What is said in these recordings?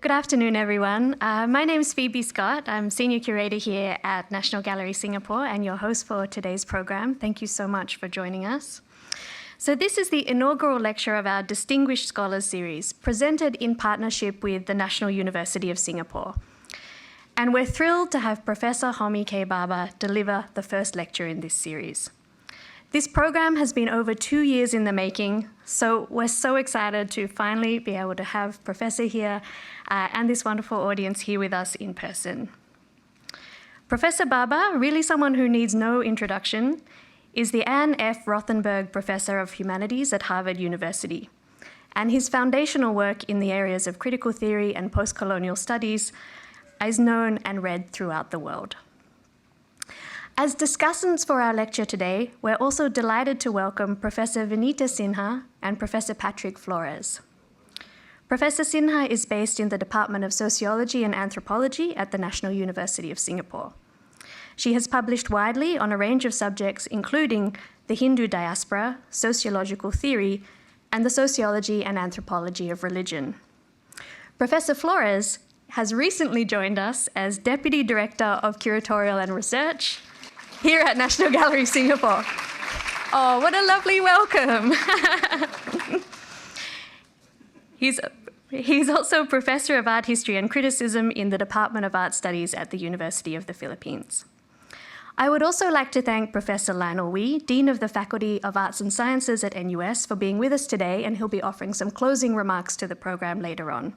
Good afternoon, everyone. My name is Phoebe Scott. I'm Senior Curator here at National Gallery Singapore and your host for today's program. Thank you so much for joining us. So this is the inaugural lecture of our Distinguished Scholars Series, presented in partnership with the National University of Singapore. And we're thrilled to have Professor Homi K. Bhabha deliver the first lecture in this series. This program has been over 2 years in the making, so we're so excited to finally be able to have Professor here and this wonderful audience here with us in person. Professor Bhabha, really someone who needs no introduction, is the Anne F. Rothenberg Professor of Humanities at Harvard University. And his foundational work in the areas of critical theory and post-colonial studies is known and read throughout the world. As discussants for our lecture today, we're also delighted to welcome Professor Vinita Sinha and Professor Patrick Flores. Professor Sinha is based in the Department of Sociology and Anthropology at the National University of Singapore. She has published widely on a range of subjects, including the Hindu diaspora, sociological theory, and the sociology and anthropology of religion. Professor Flores has recently joined us as Deputy Director of Curatorial and Research here at National Gallery Singapore. Oh, what a lovely welcome. He's also Professor of Art History and Criticism in the Department of Art Studies at the University of the Philippines. I would also like to thank Professor Lionel Wee, Dean of the Faculty of Arts and Sciences at NUS, for being with us today, and he'll be offering some closing remarks to the program later on.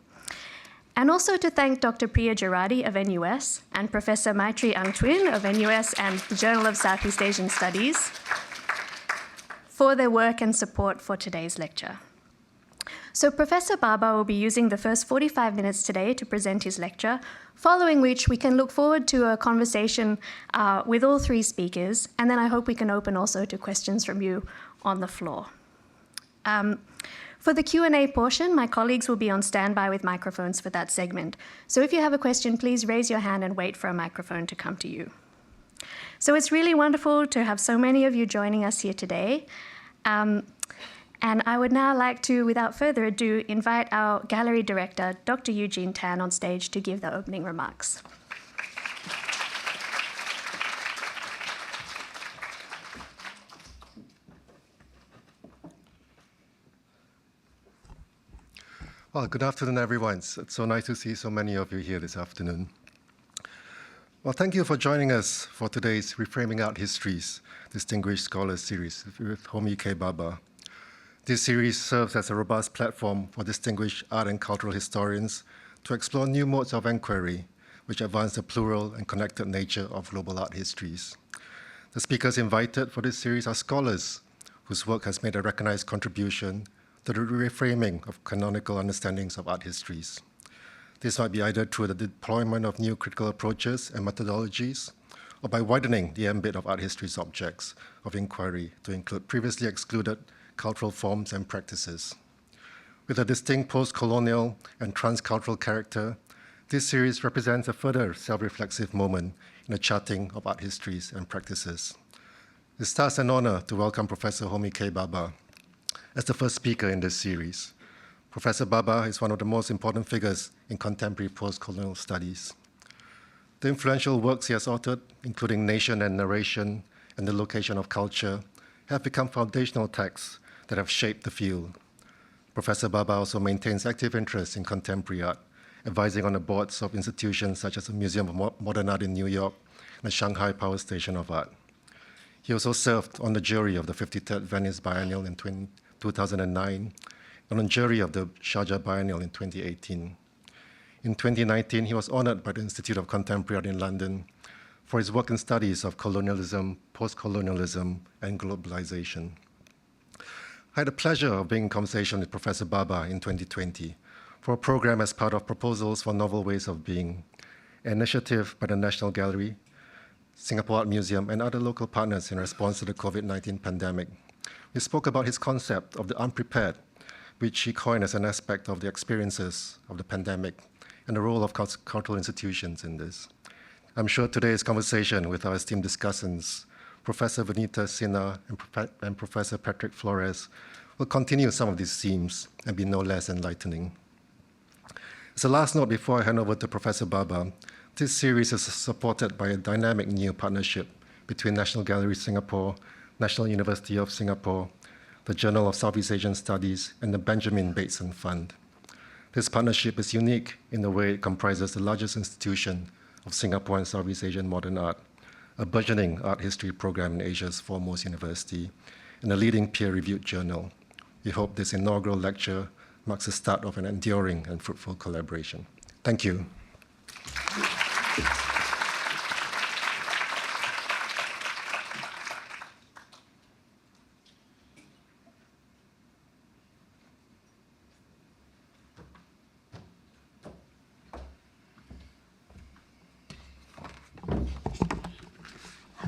And also to thank Dr. Priya Jaradi of NUS and Professor Maitri Angtwin of NUS and the Journal of Southeast Asian Studies for their work and support for today's lecture. So Professor Bhabha will be using the first 45 minutes today to present his lecture, following which we can look forward to a conversation with all three speakers, and then I hope we can open also to questions from you on the floor. For the Q&A portion, my colleagues will be on standby with microphones for that segment. So if you have a question, please raise your hand and wait for a microphone to come to you. So it's really wonderful to have so many of you joining us here today. And I would now like to, without further ado, invite our gallery director, Dr. Eugene Tan, on stage to give the opening remarks. Well, good afternoon, everyone. It's so nice to see so many of you here this afternoon. Well, thank you for joining us for today's Reframing Art Histories Distinguished Scholars Series with Homi K. Bhabha. This series serves as a robust platform for distinguished art and cultural historians to explore new modes of inquiry which advance the plural and connected nature of global art histories. The speakers invited for this series are scholars whose work has made a recognized contribution to the reframing of canonical understandings of art histories. This might be either through the deployment of new critical approaches and methodologies, or by widening the ambit of art history's objects of inquiry to include previously excluded cultural forms and practices. With a distinct post-colonial and transcultural character, this series represents a further self-reflexive moment in the charting of art histories and practices. It's thus an honor to welcome Professor Homi K. Bhabha as the first speaker in this series. Professor Bhabha is one of the most important figures in contemporary post-colonial studies. The influential works he has authored, including Nation and Narration and The Location of Culture, have become foundational texts that have shaped the field. Professor Bhabha also maintains active interest in contemporary art, advising on the boards of institutions such as the Museum of Modern Art in New York and the Shanghai Power Station of Art. He also served on the jury of the 53rd Venice Biennial in 2009 and on jury of the Sharjah Biennial in 2018. In 2019, he was honored by the Institute of Contemporary Art in London for his work in studies of colonialism, post-colonialism, and globalization. I had the pleasure of being in conversation with Professor Bhabha in 2020 for a program as part of Proposals for Novel Ways of Being, an initiative by the National Gallery, Singapore Art Museum, and other local partners in response to the COVID-19 pandemic. We spoke about his concept of the unprepared, which he coined as an aspect of the experiences of the pandemic and the role of cultural institutions in this. I'm sure today's conversation with our esteemed discussants, Professor Vinita Sinha and Professor Patrick Flores, will continue some of these themes and be no less enlightening. As a last note before I hand over to Professor Baba, this series is supported by a dynamic new partnership between National Gallery Singapore, National University of Singapore, the Journal of Southeast Asian Studies, and the Benjamin Bateson Fund. This partnership is unique in the way it comprises the largest institution of Singapore and Southeast Asian modern art, a burgeoning art history program in Asia's foremost university, and a leading peer-reviewed journal. We hope this inaugural lecture marks the start of an enduring and fruitful collaboration. Thank you.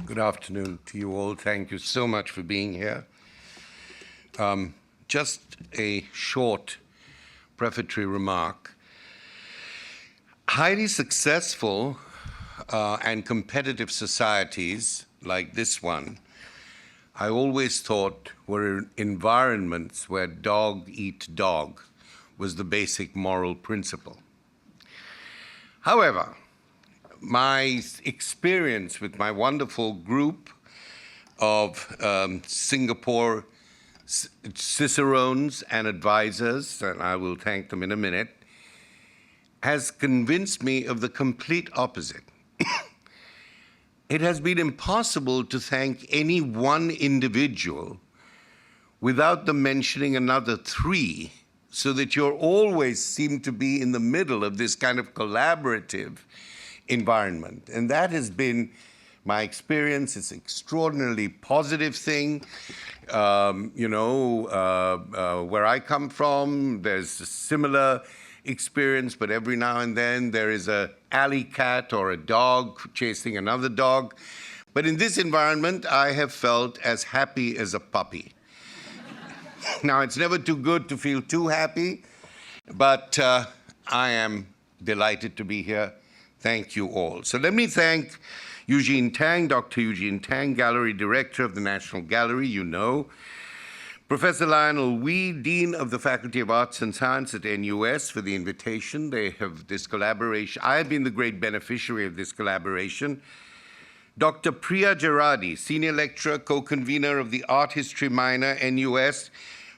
Good afternoon to you all. Thank you so much for being here. Just a short prefatory remark. Highly successful and competitive societies like this one, I always thought were environments where dog eat dog was the basic moral principle. However, my experience with my wonderful group of Singapore cicerones and advisors, and I will thank them in a minute, has convinced me of the complete opposite. It has been impossible to thank any one individual without them mentioning another three, so that you always seem to be in the middle of this kind of collaborative environment. And that has been my experience. It's an extraordinarily positive thing. Where I come from, there's a similar experience, but every now and then there is an alley cat or a dog chasing another dog. But in this environment, I have felt as happy as a puppy. Now, it's never too good to feel too happy, but I am delighted to be here. Thank you all. So let me thank Eugene Tang, Dr. Eugene Tang, Gallery Director of the National Gallery, you know. Professor Lionel Wee, Dean of the Faculty of Arts and Science at NUS, for the invitation. They have this collaboration. I have been the great beneficiary of this collaboration. Dr. Priya Jaradi, Senior Lecturer, Co-Convener of the Art History Minor, NUS,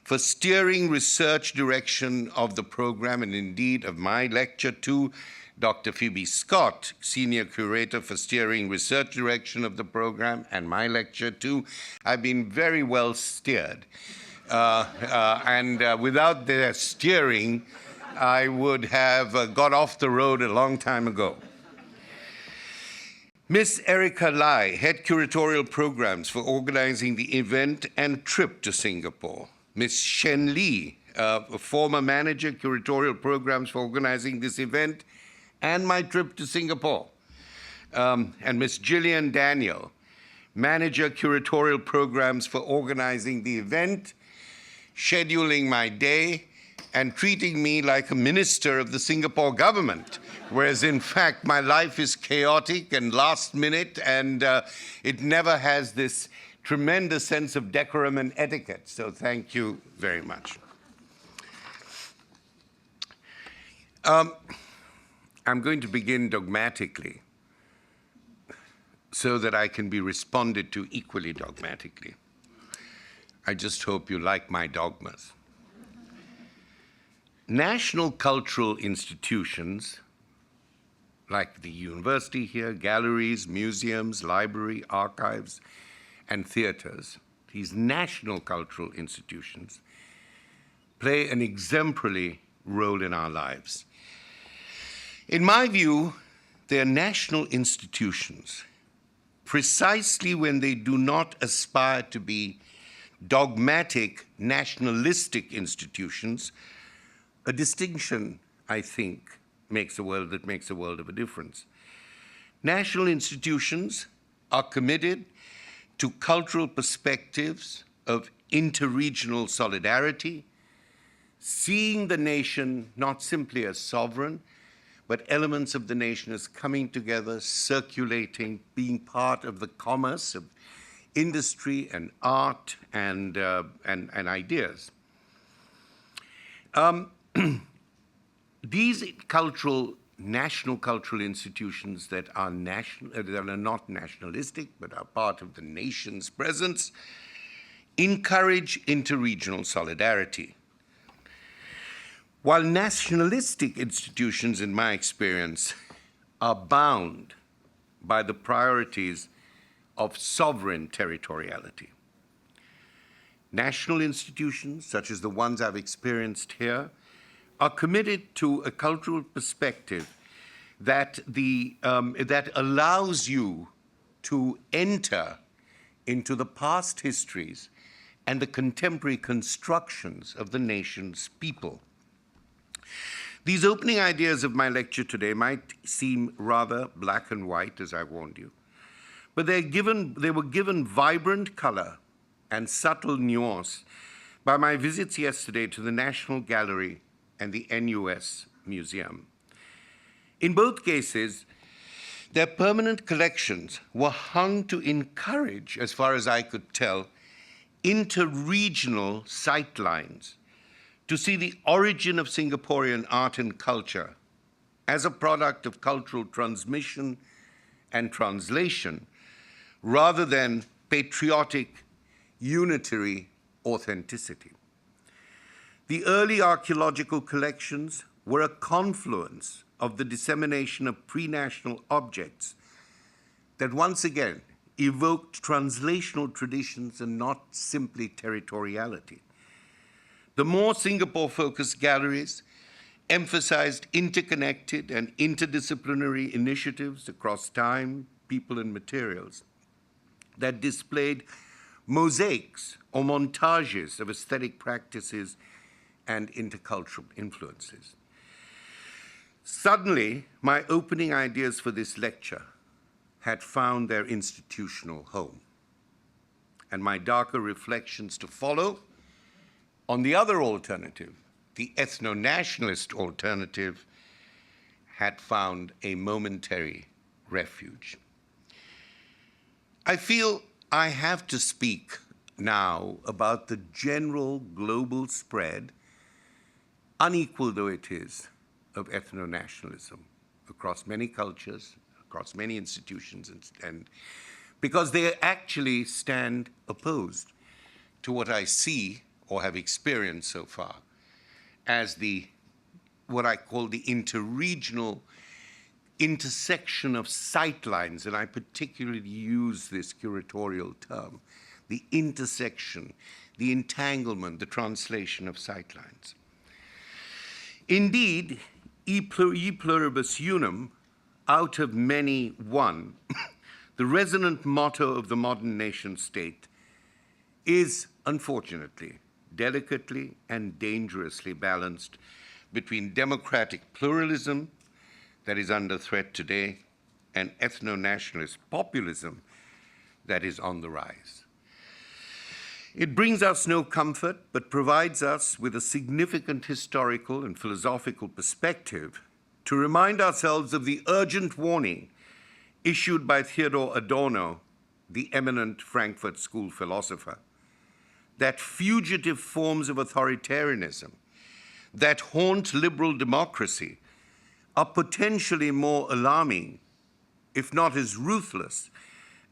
for steering research direction of the program, and indeed of my lecture too. Dr. Phoebe Scott, Senior Curator for steering research direction of the program, and my lecture too. I've been very well steered. Without their steering, I would have got off the road a long time ago. Miss Erica Lai, Head Curatorial Programs, for organizing the event and trip to Singapore. Miss Shen Lee, former Manager, Curatorial Programs, for organizing this event and my trip to Singapore. And Miss Gillian Daniel, Manager, Curatorial Programs, for organizing the event, scheduling my day, and treating me like a minister of the Singapore government, whereas in fact my life is chaotic and last minute, and it never has this tremendous sense of decorum and etiquette. So thank you very much. I'm going to begin dogmatically so that I can be responded to equally dogmatically. I just hope you like my dogmas. National cultural institutions, like the university here, galleries, museums, library, archives, and theaters, these national cultural institutions play an exemplary role in our lives. In my view, they are national institutions precisely when they do not aspire to be dogmatic, nationalistic institutions, a distinction, I think, makes a world of a difference. National institutions are committed to cultural perspectives of interregional solidarity, seeing the nation not simply as sovereign, but elements of the nation as coming together, circulating, being part of the commerce of industry and art and ideas. these national cultural institutions that are not nationalistic but are part of the nation's presence encourage interregional solidarity. While nationalistic institutions, in my experience, are bound by the priorities of sovereign territoriality, national institutions, such as the ones I've experienced here, are committed to a cultural perspective that allows you to enter into the past histories and the contemporary constructions of the nation's people. These opening ideas of my lecture today might seem rather black and white, as I warned you, but they were given vibrant color and subtle nuance by my visits yesterday to the National Gallery and the NUS Museum. In both cases, their permanent collections were hung to encourage, as far as I could tell, interregional sightlines to see the origin of Singaporean art and culture as a product of cultural transmission and translation, rather than patriotic, unitary authenticity. The early archaeological collections were a confluence of the dissemination of pre-national objects that once again evoked translational traditions and not simply territoriality. The more Singapore-focused galleries emphasized interconnected and interdisciplinary initiatives across time, people, and materials that displayed mosaics or montages of aesthetic practices and intercultural influences. Suddenly, my opening ideas for this lecture had found their institutional home, and my darker reflections to follow on the other alternative, the ethno-nationalist alternative, had found a momentary refuge. I feel I have to speak now about the general global spread, unequal though it is, of ethno-nationalism across many cultures, across many institutions, and because they actually stand opposed to what I see or have experienced so far as what I call the interregional intersection of sightlines, and I particularly use this curatorial term, the intersection, the entanglement, the translation of sightlines. Indeed, e pluribus unum, out of many one, the resonant motto of the modern nation state is, unfortunately, delicately and dangerously balanced between democratic pluralism that is under threat today and ethno-nationalist populism that is on the rise. It brings us no comfort, but provides us with a significant historical and philosophical perspective to remind ourselves of the urgent warning issued by Theodor Adorno, the eminent Frankfurt School philosopher, that fugitive forms of authoritarianism that haunt liberal democracy are potentially more alarming, if not as ruthless,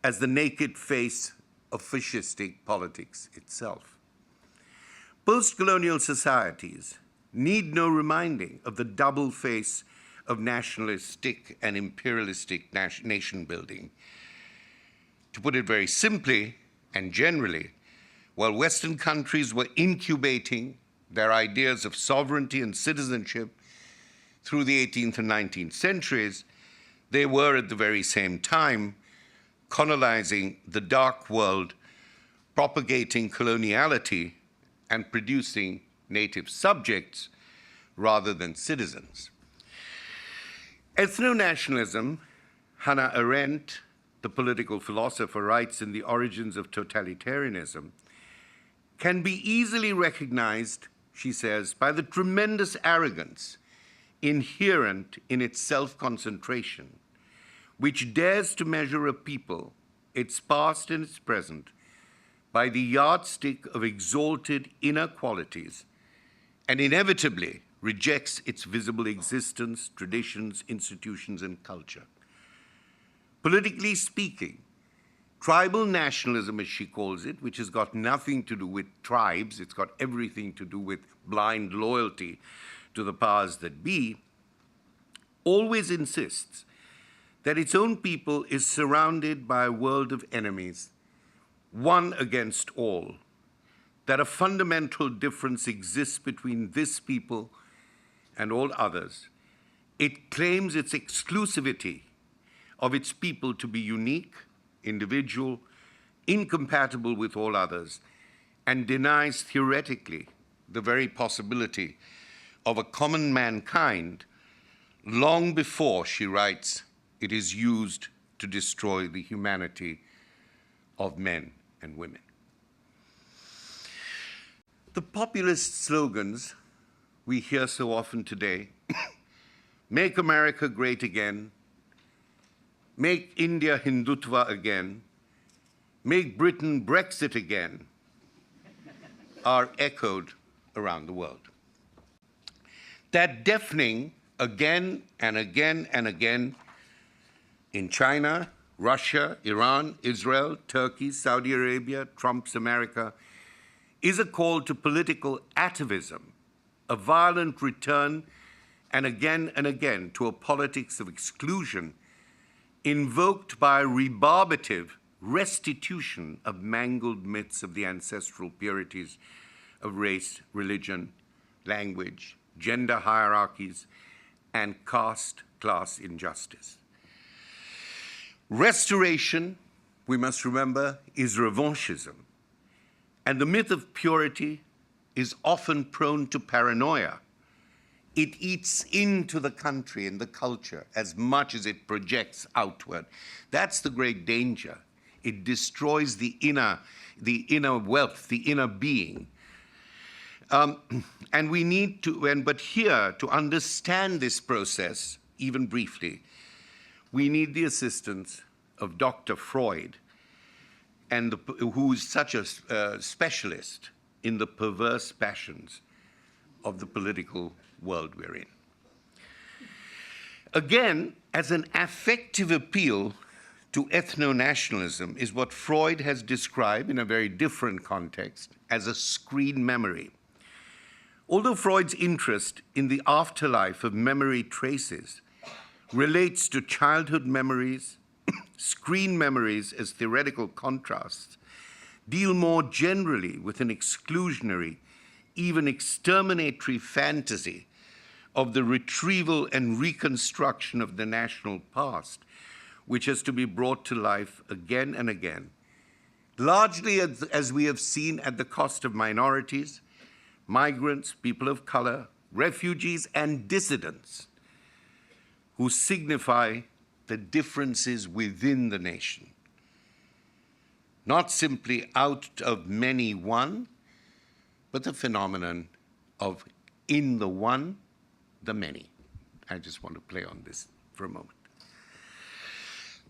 as the naked face of fascistic politics itself. Post-colonial societies need no reminding of the double face of nationalistic and imperialistic nation building. To put it very simply and generally, while Western countries were incubating their ideas of sovereignty and citizenship through the 18th and 19th centuries, they were at the very same time colonizing the dark world, propagating coloniality, and producing native subjects rather than citizens. Ethno-nationalism, Hannah Arendt, the political philosopher, writes in The Origins of Totalitarianism, can be easily recognized, she says, by the tremendous arrogance inherent in its self-concentration, which dares to measure a people, its past and its present, by the yardstick of exalted inner qualities, and inevitably rejects its visible existence, traditions, institutions, and culture. Politically speaking, tribal nationalism, as she calls it, which has got nothing to do with tribes, it's got everything to do with blind loyalty to the powers that be, always insists that its own people is surrounded by a world of enemies, one against all, that a fundamental difference exists between this people and all others. It claims its exclusivity of its people to be unique, individual, incompatible with all others, and denies theoretically the very possibility of a common mankind long before, she writes, it is used to destroy the humanity of men and women. The populist slogans we hear so often today, make America great again, make India Hindutva again, make Britain Brexit again, are echoed around the world. That deafening again and again and again in China, Russia, Iran, Israel, Turkey, Saudi Arabia, Trump's America, is a call to political atavism, a violent return and again to a politics of exclusion invoked by a rebarbative restitution of mangled myths of the ancestral purities of race, religion, language, gender hierarchies, and caste-class injustice. Restoration, we must remember, is revanchism, and the myth of purity is often prone to paranoia. It eats into the country and the culture as much as it projects outward. That's the great danger. It destroys the inner wealth, the inner being. And we need to, but here, to understand this process, even briefly, we need the assistance of Dr. Freud, and who is such a specialist in the perverse passions of the political world we're in. Again, as an affective appeal to ethno-nationalism is what Freud has described in a very different context as a screen memory. Although Freud's interest in the afterlife of memory traces relates to childhood memories, screen memories as theoretical contrasts deal more generally with an exclusionary, even exterminatory fantasy of the retrieval and reconstruction of the national past, which has to be brought to life again and again, largely as we have seen at the cost of minorities, migrants, people of color, refugees, and dissidents who signify the differences within the nation. Not simply out of many one, but the phenomenon of in the one, the many. I just want to play on this for a moment.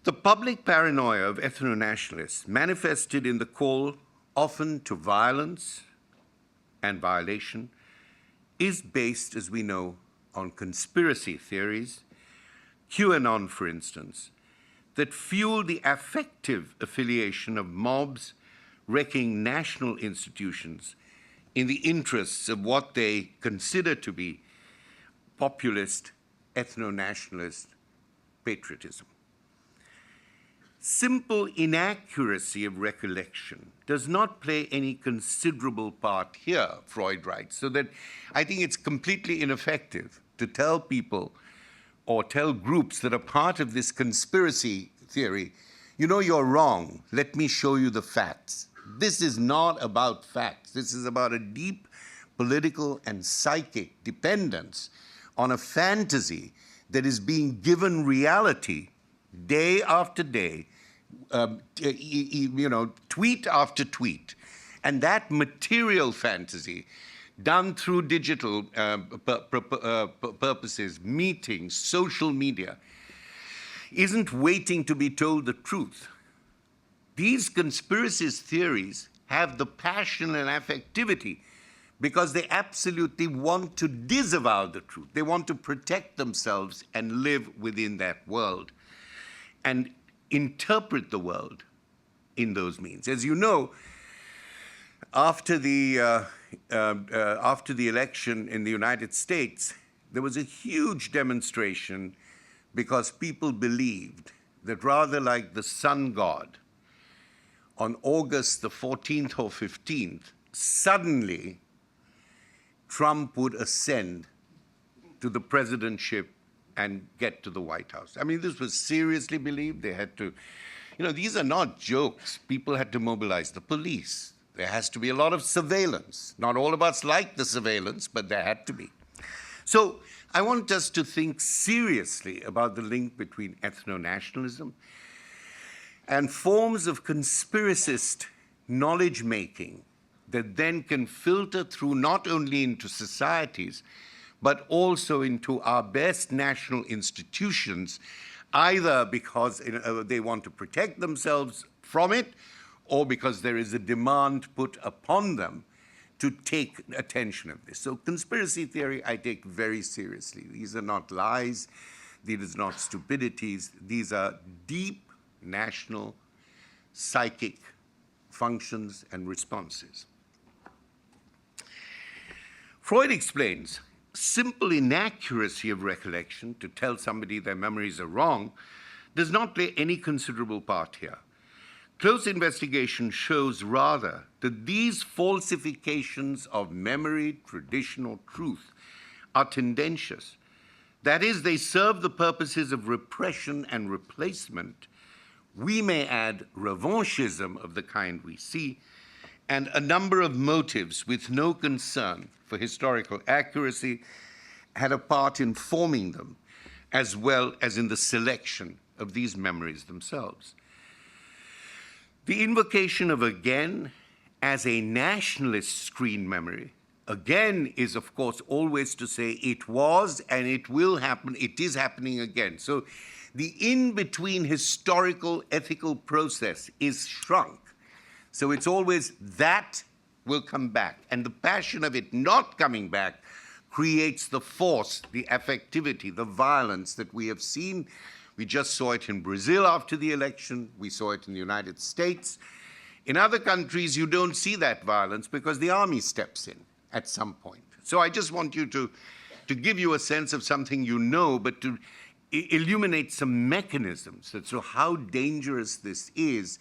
The public paranoia of ethno-nationalists manifested in the call often to violence and violation is based, as we know, on conspiracy theories, QAnon, for instance, that fuel the affective affiliation of mobs wrecking national institutions in the interests of what they consider to be populist, ethno-nationalist patriotism. Simple inaccuracy of recollection does not play any considerable part here, Freud writes, so that I think it's completely ineffective to tell people or tell groups that are part of this conspiracy theory, you know, you're wrong, let me show you the facts. This is not about facts. This is about a deep political and psychic dependence on a fantasy that is being given reality day after day, tweet after tweet. And that material fantasy, done through digital purposes, meetings, social media, isn't waiting to be told the truth. These conspiracy theories have the passion and affectivity because they absolutely want to disavow the truth. They want to protect themselves and live within that world and interpret the world in those means. As you know, after the election in the United States, there was a huge demonstration because people believed that rather like the sun god, on August the 14th or 15th, suddenly Trump would ascend to the presidentship and get to the White House. I mean, this was seriously believed. They had to, these are not jokes. People had to mobilize the police. There has to be a lot of surveillance. Not all of us like the surveillance, but there had to be. So I want us to think seriously about the link between ethno-nationalism and forms of conspiracist knowledge-making that then can filter through not only into societies, but also into our best national institutions, either because they want to protect themselves from it, or because there is a demand put upon them to take attention of this. So conspiracy theory I take very seriously. These are not lies, these are not stupidities, these are deep national psychic functions and responses. Freud explains simple inaccuracy of recollection, to tell somebody their memories are wrong, does not play any considerable part here. Close investigation shows rather that these falsifications of memory, tradition, or truth are tendentious. That is, they serve the purposes of repression and replacement. We may add revanchism of the kind we see, and a number of motives with no concern for historical accuracy had a part in forming them, as well as in the selection of these memories themselves. The invocation of again as a nationalist screen memory, again is, of course, always to say it was and it will happen, it is happening again. So the in-between historical ethical process is shrunk. So it's always that will come back. And the passion of it not coming back creates the force, the affectivity, the violence that we have seen. We just saw it in Brazil after the election. We saw it in the United States. In other countries, you don't see that violence because the army steps in at some point. So I just want you to give you a sense of something you know, but to illuminate some mechanisms as to how dangerous this is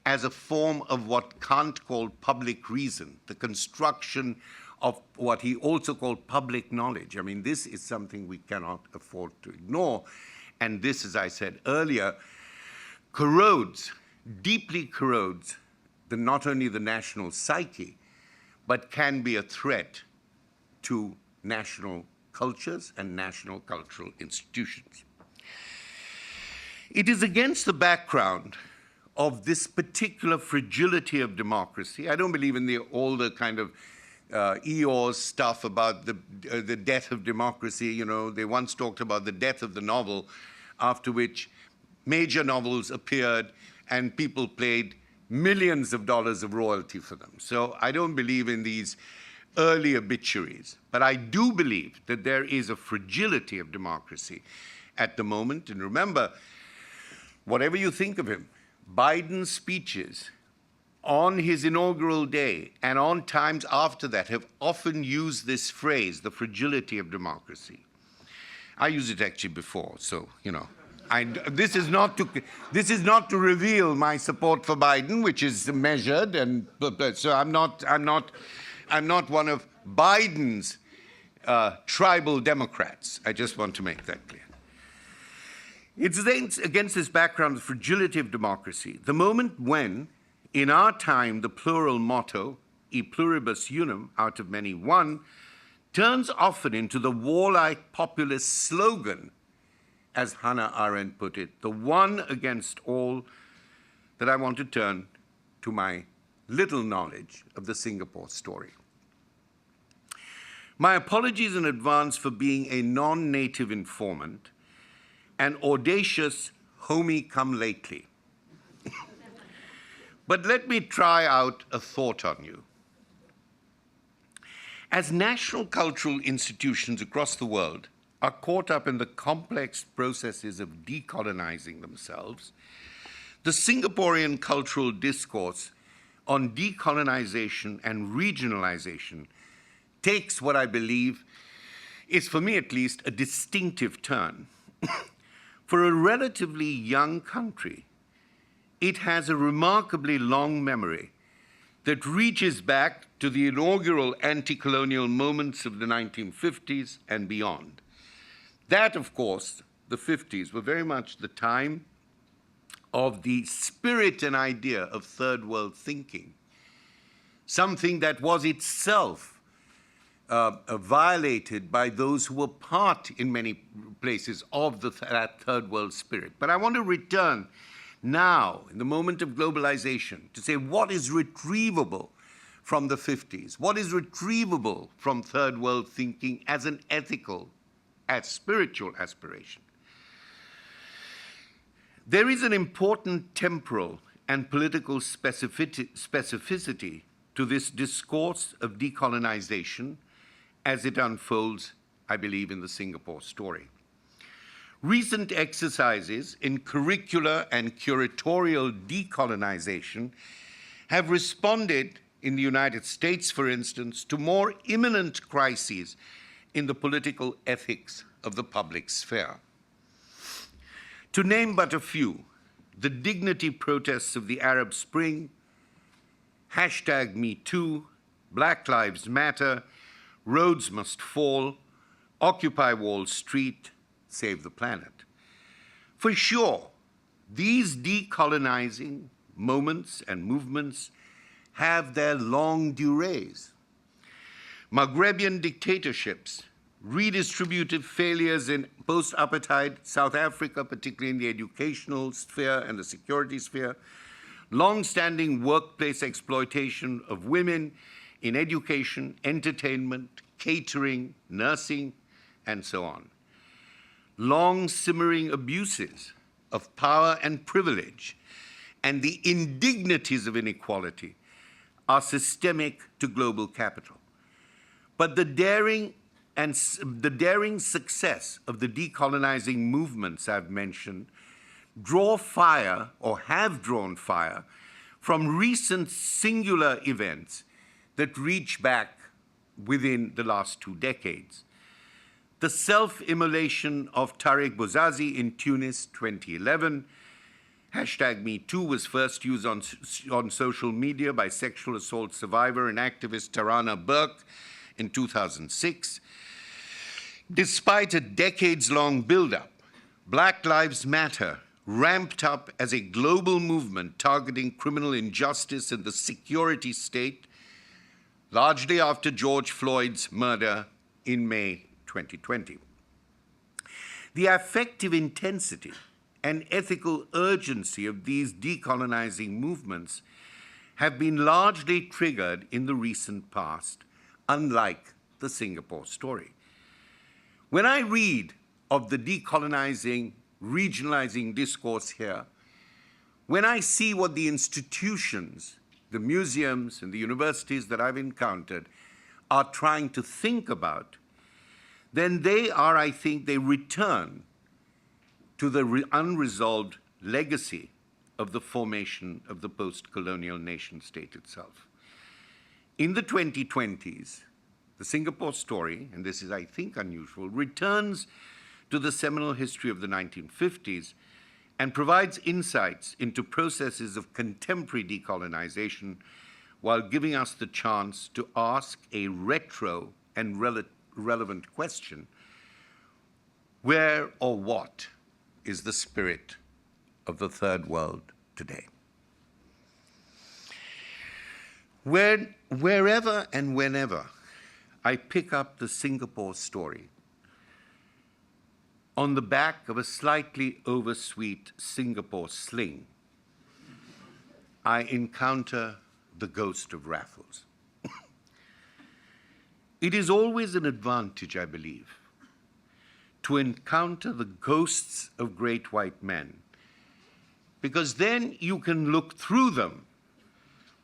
as a form of what Kant called public reason, the construction of what he also called public knowledge. I mean, this is something we cannot afford to ignore. And this, as I said earlier, corrodes, deeply corrodes, not only the national psyche, but can be a threat to national cultures and national cultural institutions. It is against the background of this particular fragility of democracy. I don't believe in all the kind of Eeyore stuff about the death of democracy. You know, they once talked about the death of the novel, after which major novels appeared and people paid millions of dollars of royalty for them. So I don't believe in these early obituaries, but I do believe that there is a fragility of democracy at the moment. And remember, whatever you think of him, Biden's speeches on his inaugural day and on times after that have often used this phrase, the fragility of democracy. I used it actually before, so, you know. This is not to reveal my support for Biden, which is measured, and so I'm not one of Biden's tribal Democrats. I just want to make that clear. It's against this background of fragility of democracy, the moment when, in our time, the plural motto, e pluribus unum, out of many one, turns often into the warlike populist slogan, as Hannah Arendt put it, the one against all, that I want to turn to my little knowledge of the Singapore story. My apologies in advance for being a non-native informant, an audacious homie come lately. But let me try out a thought on you. As national cultural institutions across the world are caught up in the complex processes of decolonizing themselves, the Singaporean cultural discourse on decolonization and regionalization takes what I believe is, for me at least, a distinctive turn. For a relatively young country, it has a remarkably long memory that reaches back to the inaugural anti-colonial moments of the 1950s and beyond. That, of course, the 50s, were very much the time of the spirit and idea of third world thinking, something that was itself violated by those who were part, in many places, of that third world spirit. But I want to return now, in the moment of globalization, to say what is retrievable from the 50s, what is retrievable from third world thinking as an ethical, as spiritual aspiration. There is an important temporal and political specificity to this discourse of decolonization as it unfolds, I believe, in the Singapore story. Recent exercises in curricular and curatorial decolonization have responded, in the United States, for instance, to more imminent crises in the political ethics of the public sphere. To name but a few, the dignity protests of the Arab Spring, #MeToo, Black Lives Matter, Roads Must Fall, Occupy Wall Street, Save the Planet. For sure, these decolonizing moments and movements have their long durées. Maghrebian dictatorships, redistributive failures in post-apartheid South Africa, particularly in the educational sphere and the security sphere, long-standing workplace exploitation of women in education, entertainment, catering, nursing, and so on. Long simmering abuses of power and privilege and the indignities of inequality are systemic to global capital. But the daring success of the decolonizing movements I've mentioned draw fire, or have drawn fire, from recent singular events that reach back within the last 2 decades. The self-immolation of Tariq Bouzazi in Tunis, 2011. #MeToo was first used on social media by sexual assault survivor and activist Tarana Burke in 2006. Despite a decades-long buildup, Black Lives Matter ramped up as a global movement targeting criminal injustice and the security state, largely after George Floyd's murder in May 2020. The affective intensity and ethical urgency of these decolonizing movements have been largely triggered in the recent past, unlike the Singapore story. When I read of the decolonizing, regionalizing discourse here, when I see what the institutions, the museums and the universities that I've encountered are trying to think about, then they return to the unresolved legacy of the formation of the post-colonial nation state itself. In the 2020s, the Singapore story, and this is, I think, unusual, returns to the seminal history of the 1950s and provides insights into processes of contemporary decolonization while giving us the chance to ask a retro and relevant question: where or what is the spirit of the third world today? Wherever and whenever I pick up the Singapore story on the back of a slightly oversweet Singapore sling, I encounter the ghost of Raffles. It is always an advantage, I believe, to encounter the ghosts of great white men, because then you can look through them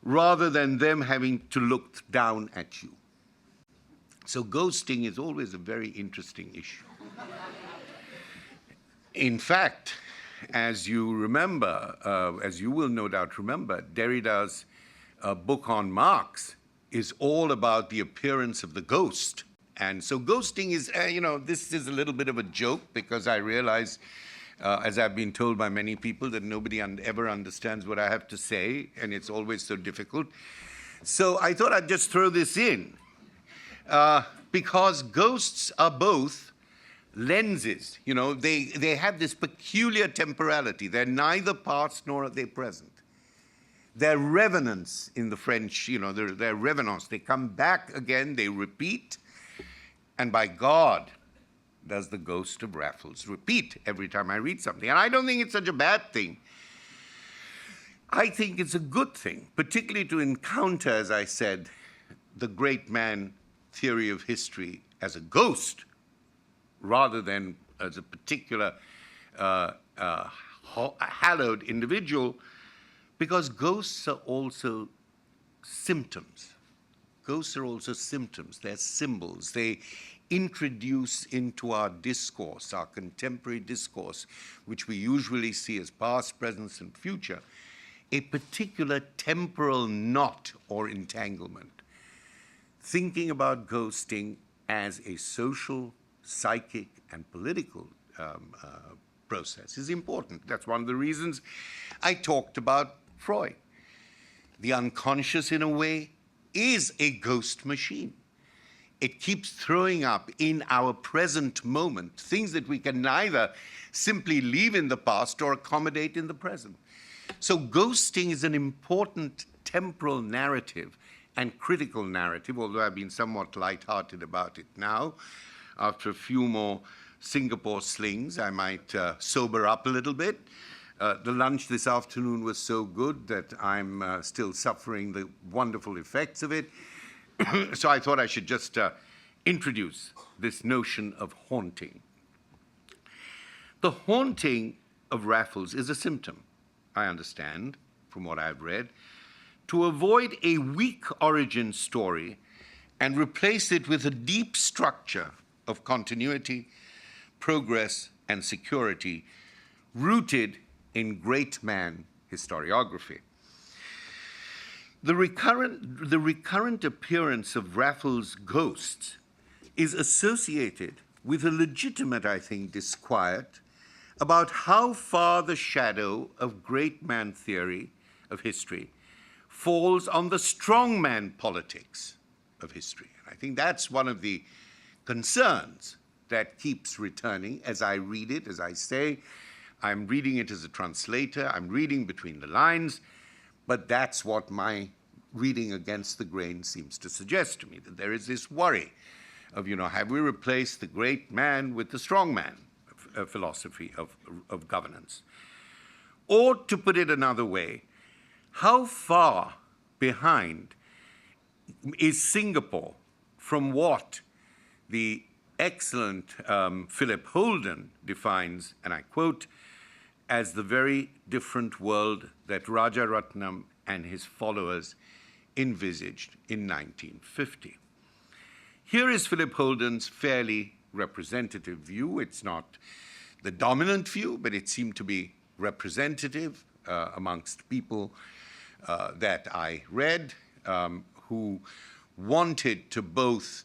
rather than them having to look down at you. So ghosting is always a very interesting issue. In fact, as you remember, as you will no doubt remember, Derrida's book on Marx is all about the appearance of the ghost. And so ghosting is, this is a little bit of a joke, because I realize, as I've been told by many people, that nobody ever understands what I have to say, and it's always so difficult. So I thought I'd just throw this in, because ghosts are both lenses. They have this peculiar temporality. They're neither past nor are they present. They're revenants in the French, they're revenants. They come back again, they repeat, and by God, does the ghost of Raffles repeat every time I read something. And I don't think it's such a bad thing. I think it's a good thing, particularly to encounter, as I said, the great man theory of history as a ghost, rather than as a particular hallowed individual, because ghosts are also symptoms. Ghosts are also symptoms. They're symbols. They introduce into our discourse, our contemporary discourse, which we usually see as past, present, and future, a particular temporal knot or entanglement. Thinking about ghosting as a social, psychic, and political process is important. That's one of the reasons I talked about Freud. The unconscious, in a way, is a ghost machine. It keeps throwing up in our present moment things that we can neither simply leave in the past or accommodate in the present. So ghosting is an important temporal narrative and critical narrative, although I've been somewhat lighthearted about it now. After a few more Singapore slings, I might sober up a little bit. The lunch this afternoon was so good that I'm still suffering the wonderful effects of it. So I thought I should just introduce this notion of haunting. The haunting of Raffles is a symptom, I understand, from what I've read, to avoid a weak origin story and replace it with a deep structure of continuity, progress, and security rooted in great man historiography. The recurrent appearance of Raffles' ghosts is associated with a legitimate, I think, disquiet about how far the shadow of great man theory of history falls on the strongman politics of history. And I think that's one of the concerns that keeps returning as I read it. As I say, I'm reading it as a translator, I'm reading between the lines, but that's what my reading against the grain seems to suggest to me, that there is this worry of, have we replaced the great man with the strong man philosophy of governance? Or to put it another way, how far behind is Singapore from what the excellent Philip Holden defines, and I quote, as the very different world that Rajaratnam and his followers envisaged in 1950. Here is Philip Holden's fairly representative view. It's not the dominant view, but it seemed to be representative amongst people that I read, who wanted to both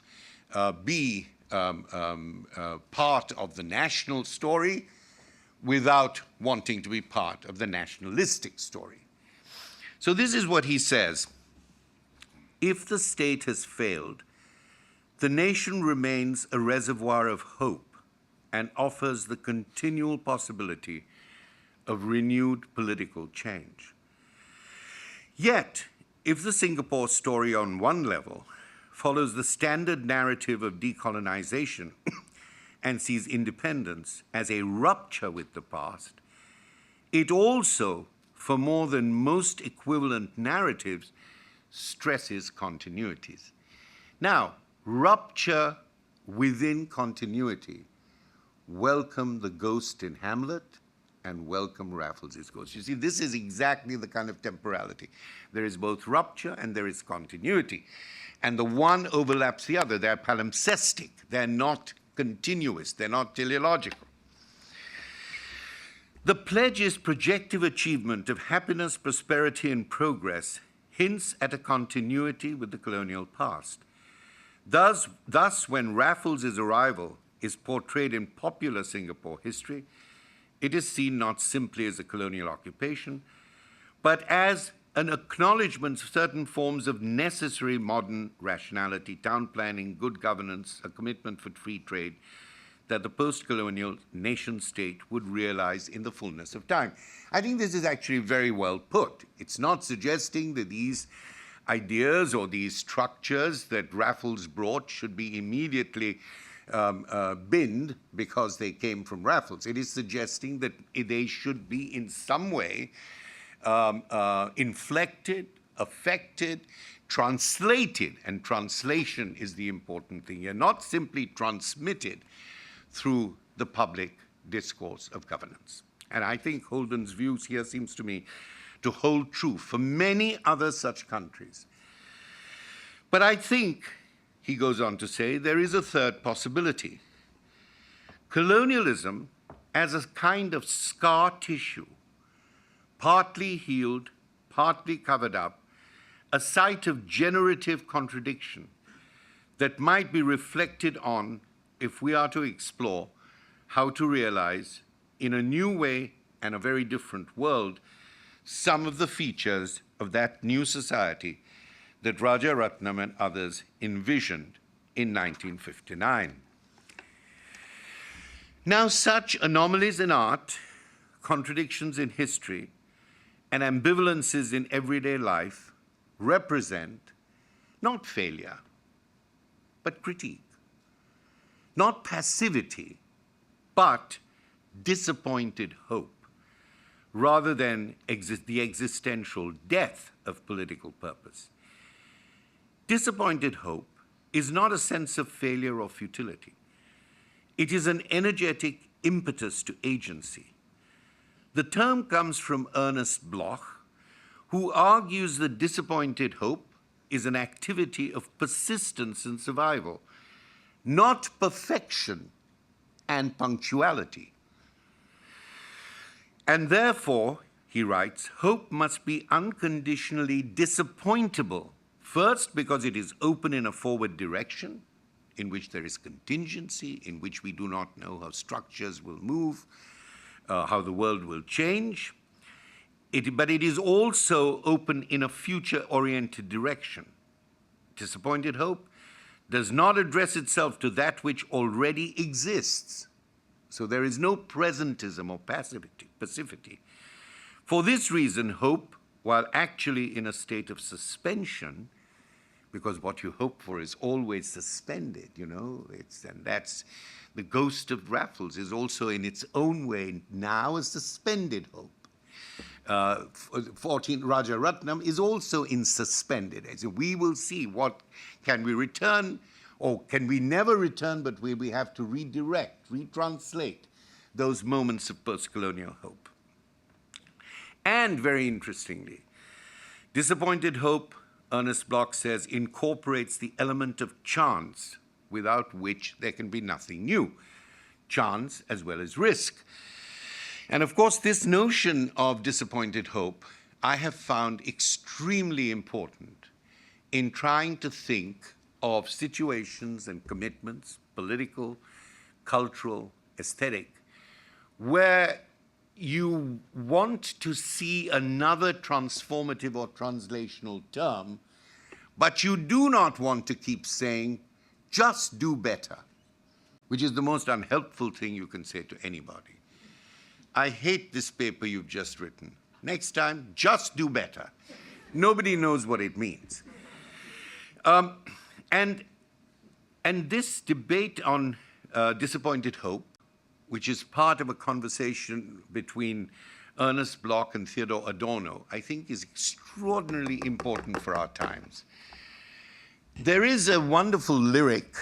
be part of the national story without wanting to be part of the nationalistic story. So this is what he says. If the state has failed, the nation remains a reservoir of hope and offers the continual possibility of renewed political change. Yet, if the Singapore story on one level follows the standard narrative of decolonization and sees independence as a rupture with the past, it also, for more than most equivalent narratives, stresses continuities. Now, rupture within continuity. Welcome the ghost in Hamlet and welcome Raffles's ghost. You see, this is exactly the kind of temporality. There is both rupture and there is continuity. And the one overlaps the other. They're palimpsestic. They're not continuous. They're not teleological. The pledge's projective achievement of happiness, prosperity, and progress hints at a continuity with the colonial past. Thus, when Raffles's arrival is portrayed in popular Singapore history, it is seen not simply as a colonial occupation, but as an acknowledgement of certain forms of necessary modern rationality, town planning, good governance, a commitment for free trade, that the post-colonial nation-state would realize in the fullness of time. I think this is actually very well put. It's not suggesting that these ideas or these structures that Raffles brought should be immediately binned because they came from Raffles. It is suggesting that they should be in some way inflected, affected, translated, and translation is the important thing here, not simply transmitted through the public discourse of governance. And I think Holden's views here seems to me to hold true for many other such countries. But I think, he goes on to say, there is a third possibility. Colonialism as a kind of scar tissue, partly healed, partly covered up, a site of generative contradiction that might be reflected on if we are to explore how to realize in a new way and a very different world some of the features of that new society that Rajaratnam and others envisioned in 1959. Now, such anomalies in art, contradictions in history, and ambivalences in everyday life represent not failure, but critique. Not passivity, but disappointed hope, rather than the existential death of political purpose. Disappointed hope is not a sense of failure or futility. It is an energetic impetus to agency. The term comes from Ernest Bloch, who argues that disappointed hope is an activity of persistence and survival, not perfection and punctuality. And therefore, he writes, hope must be unconditionally disappointable, first because it is open in a forward direction, in which there is contingency, in which we do not know how structures will move, how the world will change. But it is also open in a future-oriented direction. Disappointed hope does not address itself to that which already exists. So there is no presentism or passivity. For this reason, hope, while actually in a state of suspension, because what you hope for is always suspended, you know, and that's the ghost of Raffles is also in its own way now a suspended hope. 14 Rajaratnam is also in suspended. So we will see what can we return, or can we never return, but we have to redirect, retranslate those moments of post-colonial hope. And very interestingly, disappointed hope, Ernest Bloch says, incorporates the element of chance, without which there can be nothing new. Chance as well as risk. And of course, this notion of disappointed hope I have found extremely important in trying to think of situations and commitments, political, cultural, aesthetic, where you want to see another transformative or translational term, but you do not want to keep saying, just do better, which is the most unhelpful thing you can say to anybody. I hate this paper you've just written. Next time, just do better. Nobody knows what it means. And this debate on disappointed hope, which is part of a conversation between Ernest Bloch and Theodor Adorno, I think is extraordinarily important for our times. There is a wonderful lyric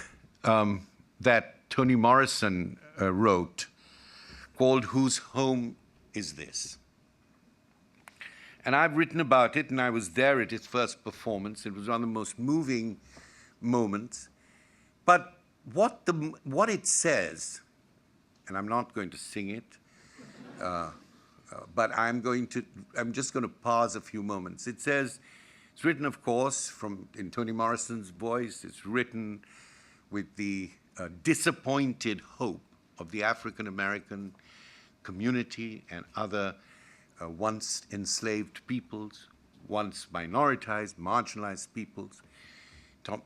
that Toni Morrison wrote called Whose Home is this. And I've written about it, and I was there at its first performance. It was one of the most moving moments. But what it says, and I'm not going to sing it, but I'm just going to pause a few moments. It says, it's written, of course, in Toni Morrison's voice. It's written with the disappointed hope of the African American community and other once enslaved peoples, once minoritized, marginalized peoples.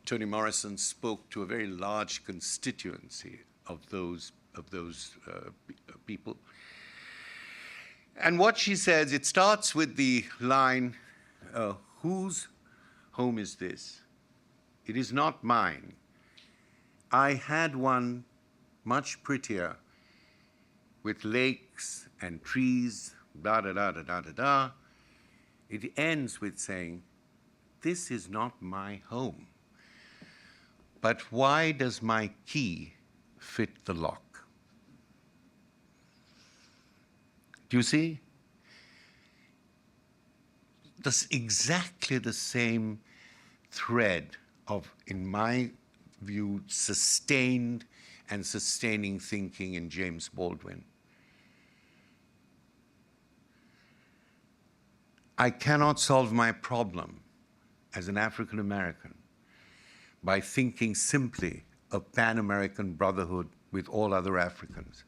Toni Morrison spoke to a very large constituency of those people. And what she says, it starts with the line, whose home is this? It is not mine. I had one much prettier, with lakes and trees, da da da da da da da. It ends with saying, this is not my home. But why does my key fit the lock? Do you see? That's exactly the same thread of, in my view, sustained and sustaining thinking in James Baldwin. I cannot solve my problem as an African American by thinking simply of Pan-American brotherhood with all other Africans.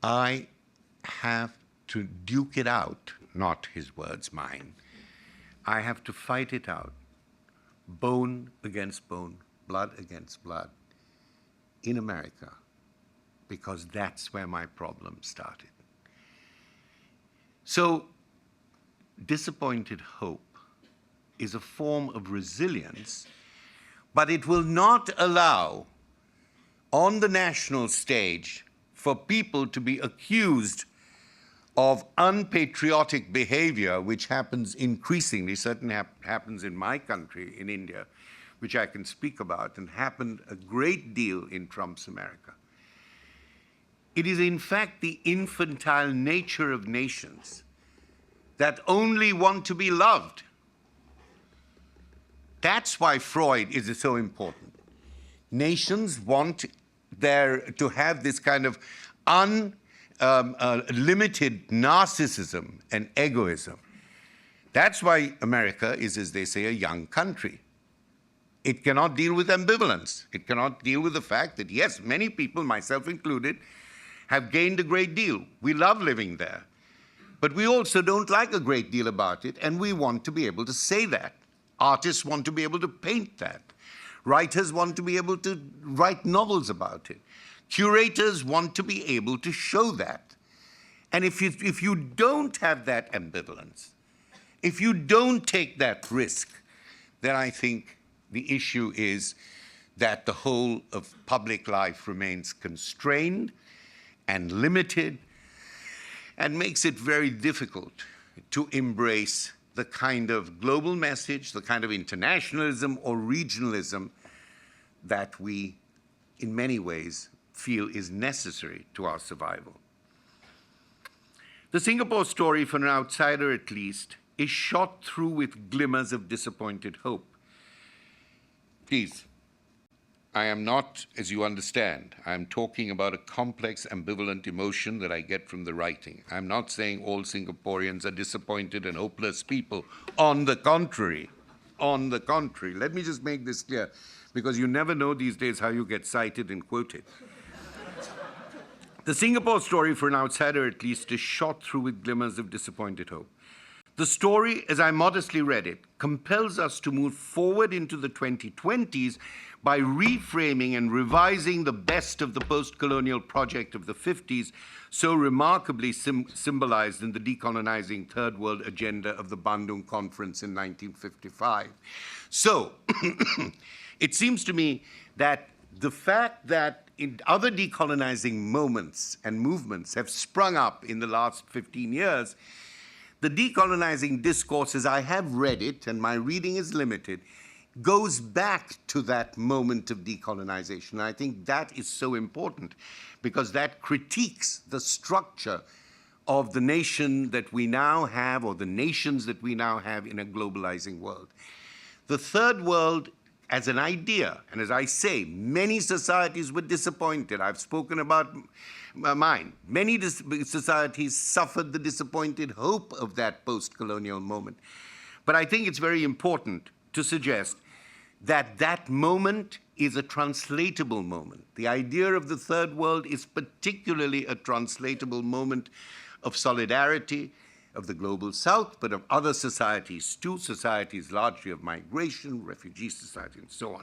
I have to duke it out, not his words, mine. I have to fight it out, bone against bone, blood against blood, in America, because that's where my problem started. So, disappointed hope is a form of resilience, but it will not allow, on the national stage, for people to be accused of unpatriotic behavior, which happens increasingly, certainly happens in my country, in India, which I can speak about, and happened a great deal in Trump's America. It is in fact the infantile nature of nations that only want to be loved. That's why Freud is so important. Nations want to have this kind of unlimited narcissism and egoism. That's why America is, as they say, a young country. It cannot deal with ambivalence. It cannot deal with the fact that, yes, many people, myself included, have gained a great deal. We love living there. But we also don't like a great deal about it, and we want to be able to say that. Artists want to be able to paint that. Writers want to be able to write novels about it. Curators want to be able to show that. And if you don't have that ambivalence, if you don't take that risk, then I think the issue is that the whole of public life remains constrained and limited and makes it very difficult to embrace the kind of global message, the kind of internationalism or regionalism that we, in many ways, feel is necessary to our survival. The Singapore story, for an outsider at least, is shot through with glimmers of disappointed hope. Please, I am not, as you understand, I'm talking about a complex, ambivalent emotion that I get from the writing. I'm not saying all Singaporeans are disappointed and hopeless people. On the contrary. On the contrary. Let me just make this clear, because you never know these days how you get cited and quoted. The Singapore story, for an outsider at least, is shot through with glimmers of disappointed hope. The story, as I modestly read it, compels us to move forward into the 2020s by reframing and revising the best of the post-colonial project of the 50s, so remarkably symbolized in the decolonizing Third World Agenda of the Bandung Conference in 1955. So, it seems to me that the fact that in other decolonizing moments and movements have sprung up in the last 15 years, the decolonizing discourse, as I have read it, and my reading is limited, goes back to that moment of decolonization. And I think that is so important because that critiques the structure of the nation that we now have, or the nations that we now have in a globalizing world. The third world as an idea, and as I say, many societies were disappointed. I've spoken about mine. Many societies suffered the disappointed hope of that post-colonial moment. But I think it's very important to suggest that that moment is a translatable moment. The idea of the third world is particularly a translatable moment of solidarity of the global south, but of other societies too, societies largely of migration, refugee society, and so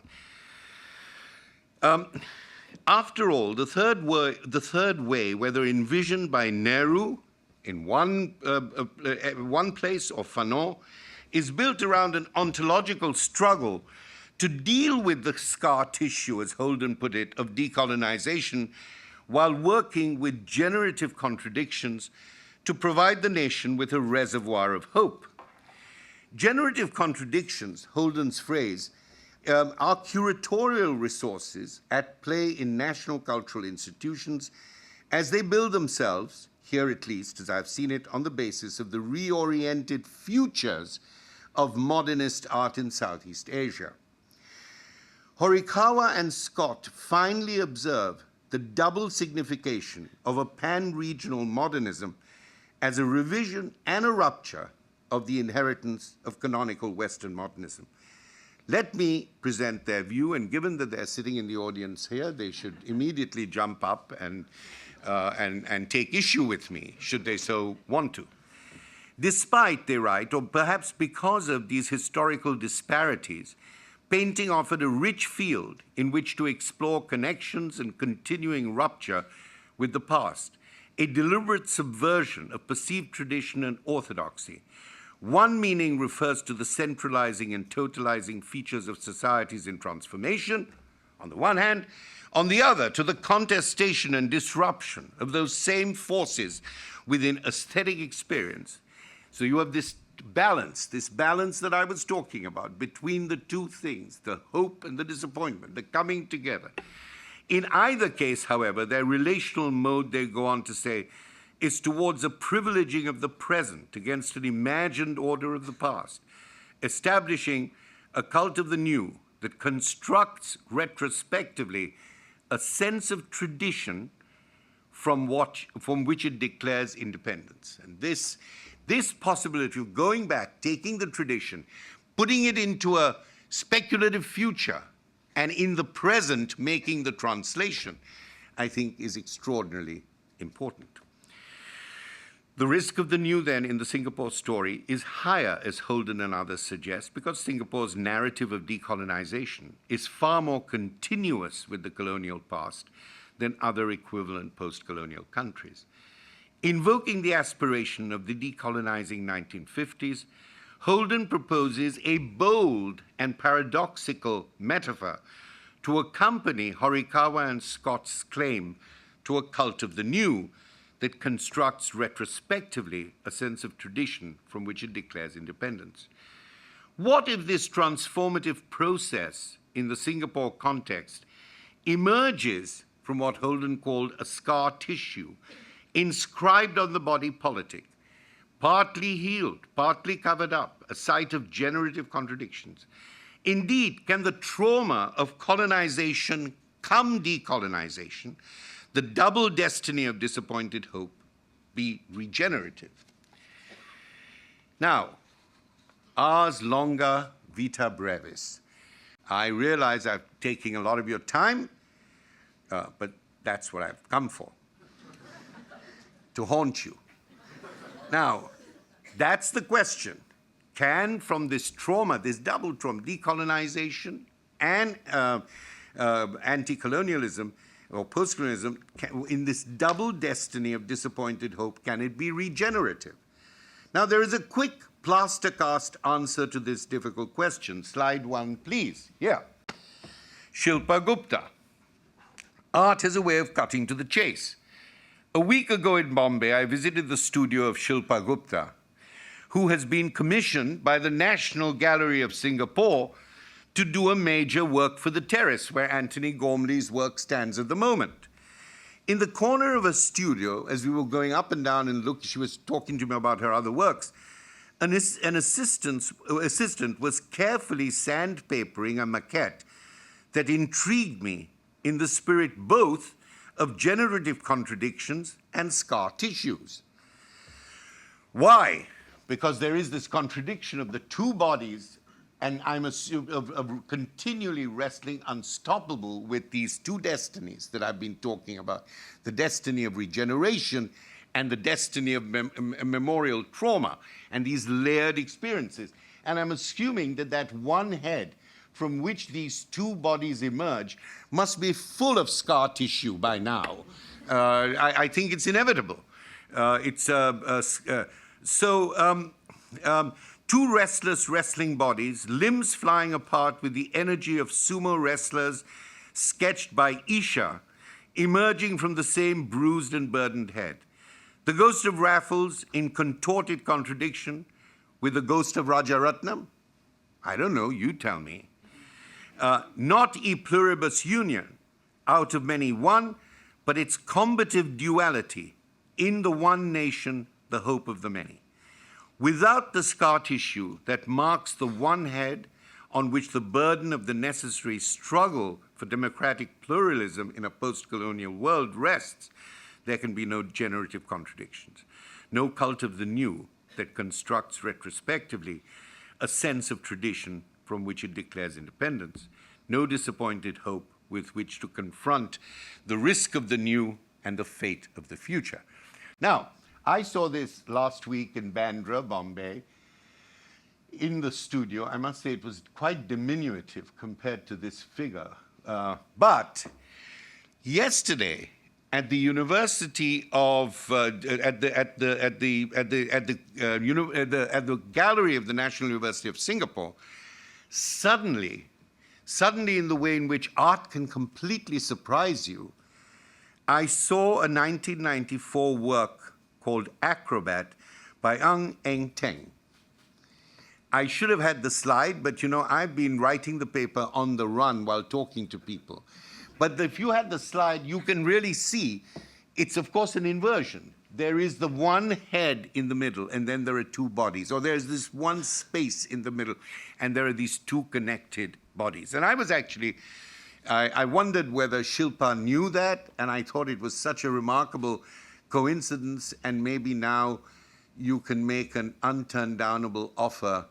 on. After all, the third way, whether envisioned by Nehru in one place or Fanon, is built around an ontological struggle to deal with the scar tissue, as Holden put it, of decolonization, while working with generative contradictions to provide the nation with a reservoir of hope. Generative contradictions, Holden's phrase, are curatorial resources at play in national cultural institutions as they build themselves, here at least, as I've seen it, on the basis of the reoriented futures of modernist art in Southeast Asia. Horikawa and Scott finally observe the double signification of a pan-regional modernism as a revision and a rupture of the inheritance of canonical Western modernism. Let me present their view, and given that they're sitting in the audience here, they should immediately jump up and take issue with me, should they so want to. Despite, they write, or perhaps because of these historical disparities, painting offered a rich field in which to explore connections and continuing rupture with the past, a deliberate subversion of perceived tradition and orthodoxy. One meaning refers to the centralizing and totalizing features of societies in transformation, on the one hand, on the other, to the contestation and disruption of those same forces within aesthetic experience. So you have this balance that I was talking about between the two things, the hope and the disappointment, the coming together. In either case, however, their relational mode, they go on to say, is towards a privileging of the present against an imagined order of the past, establishing a cult of the new that constructs retrospectively a sense of tradition from which it declares independence. And this possibility of going back, taking the tradition, putting it into a speculative future, and in the present making the translation, I think is extraordinarily important. The risk of the new, then, in the Singapore story is higher, as Holden and others suggest, because Singapore's narrative of decolonization is far more continuous with the colonial past than other equivalent post-colonial countries. Invoking the aspiration of the decolonizing 1950s, Holden proposes a bold and paradoxical metaphor to accompany Horikawa and Scott's claim to a cult of the new that constructs retrospectively a sense of tradition from which it declares independence. What if this transformative process in the Singapore context emerges from what Holden called a scar tissue inscribed on the body politic, partly healed, partly covered up, a site of generative contradictions? Indeed, can the trauma of colonization come decolonization, the double destiny of disappointed hope, be regenerative? Now, ars longa, vita brevis. I realize I'm taking a lot of your time, but that's what I've come for, to haunt you. Now, that's the question. Can, from this trauma, this double trauma, decolonization and anti-colonialism or post-colonialism, in this double destiny of disappointed hope, can it be regenerative? Now, there is a quick plaster cast answer to this difficult question. Slide 1, please. Here. Shilpa Gupta. Art as a way of cutting to the chase. A week ago in Bombay, I visited the studio of Shilpa Gupta, who has been commissioned by the National Gallery of Singapore to do a major work for the Terrace, where Antony Gormley's work stands at the moment. In the corner of a studio, as we were going up and down and looked, she was talking to me about her other works, an assistant was carefully sandpapering a maquette that intrigued me in the spirit both of generative contradictions and scar tissues. Why? Because there is this contradiction of the two bodies, and I'm of continually wrestling unstoppable with these two destinies that I've been talking about, the destiny of regeneration and the destiny of memorial trauma, and these layered experiences. And I'm assuming that that one head from which these two bodies emerge must be full of scar tissue by now. I think it's inevitable. Two restless wrestling bodies, limbs flying apart with the energy of sumo wrestlers sketched by Isha, emerging from the same bruised and burdened head. The ghost of Raffles in contorted contradiction with the ghost of Rajaratnam? I don't know, you tell me. Not e pluribus union, out of many one, but its combative duality, in the one nation, the hope of the many. Without the scar tissue that marks the one head on which the burden of the necessary struggle for democratic pluralism in a post-colonial world rests, there can be no generative contradictions, no cult of the new that constructs retrospectively a sense of tradition from which it declares independence, no disappointed hope with which to confront the risk of the new and the fate of the future. Now, I saw this last week in Bandra, Bombay, in the studio. I must say it was quite diminutive compared to this figure. But yesterday, at the University of at the gallery of the National University of Singapore, suddenly in the way in which art can completely surprise you, I saw a 1994 work called Acrobat by Ng Eng Teng. I should have had the slide, but you know, I've been writing the paper on the run while talking to people. But if you had the slide, you can really see it's, of course, an inversion. There is the one head in the middle, and then there are two bodies. Or there's this one space in the middle, and there are these two connected bodies. And I was actually, I wondered whether Shilpa knew that, and I thought it was such a remarkable coincidence, and maybe now you can make an unturndownable offer,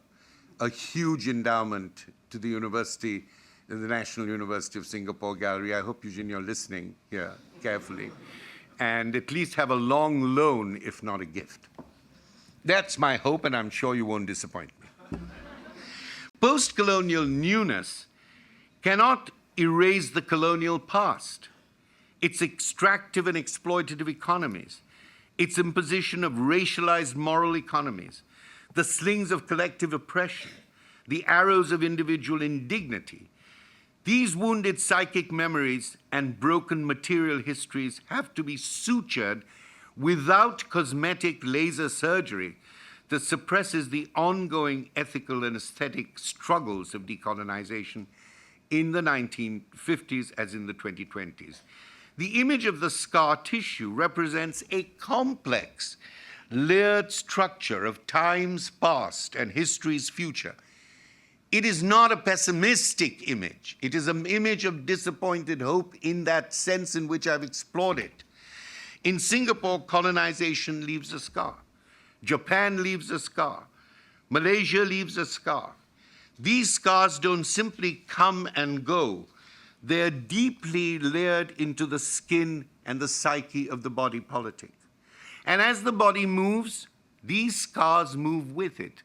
a huge endowment to the university, the National University of Singapore Gallery. I hope, Eugene, you're listening here carefully. And at least have a long loan, if not a gift. That's my hope, and I'm sure you won't disappoint me. Post-colonial newness cannot erase the colonial past, its extractive and exploitative economies, its imposition of racialized moral economies, the slings of collective oppression, the arrows of individual indignity. These wounded psychic memories and broken material histories have to be sutured without cosmetic laser surgery that suppresses the ongoing ethical and aesthetic struggles of decolonization in the 1950s as in the 2020s. The image of the scar tissue represents a complex, layered structure of times past and history's future. It is not a pessimistic image. It is an image of disappointed hope in that sense in which I've explored it. In Singapore, colonization leaves a scar. Japan leaves a scar. Malaysia leaves a scar. These scars don't simply come and go. They're deeply layered into the skin and the psyche of the body politic. And as the body moves, these scars move with it.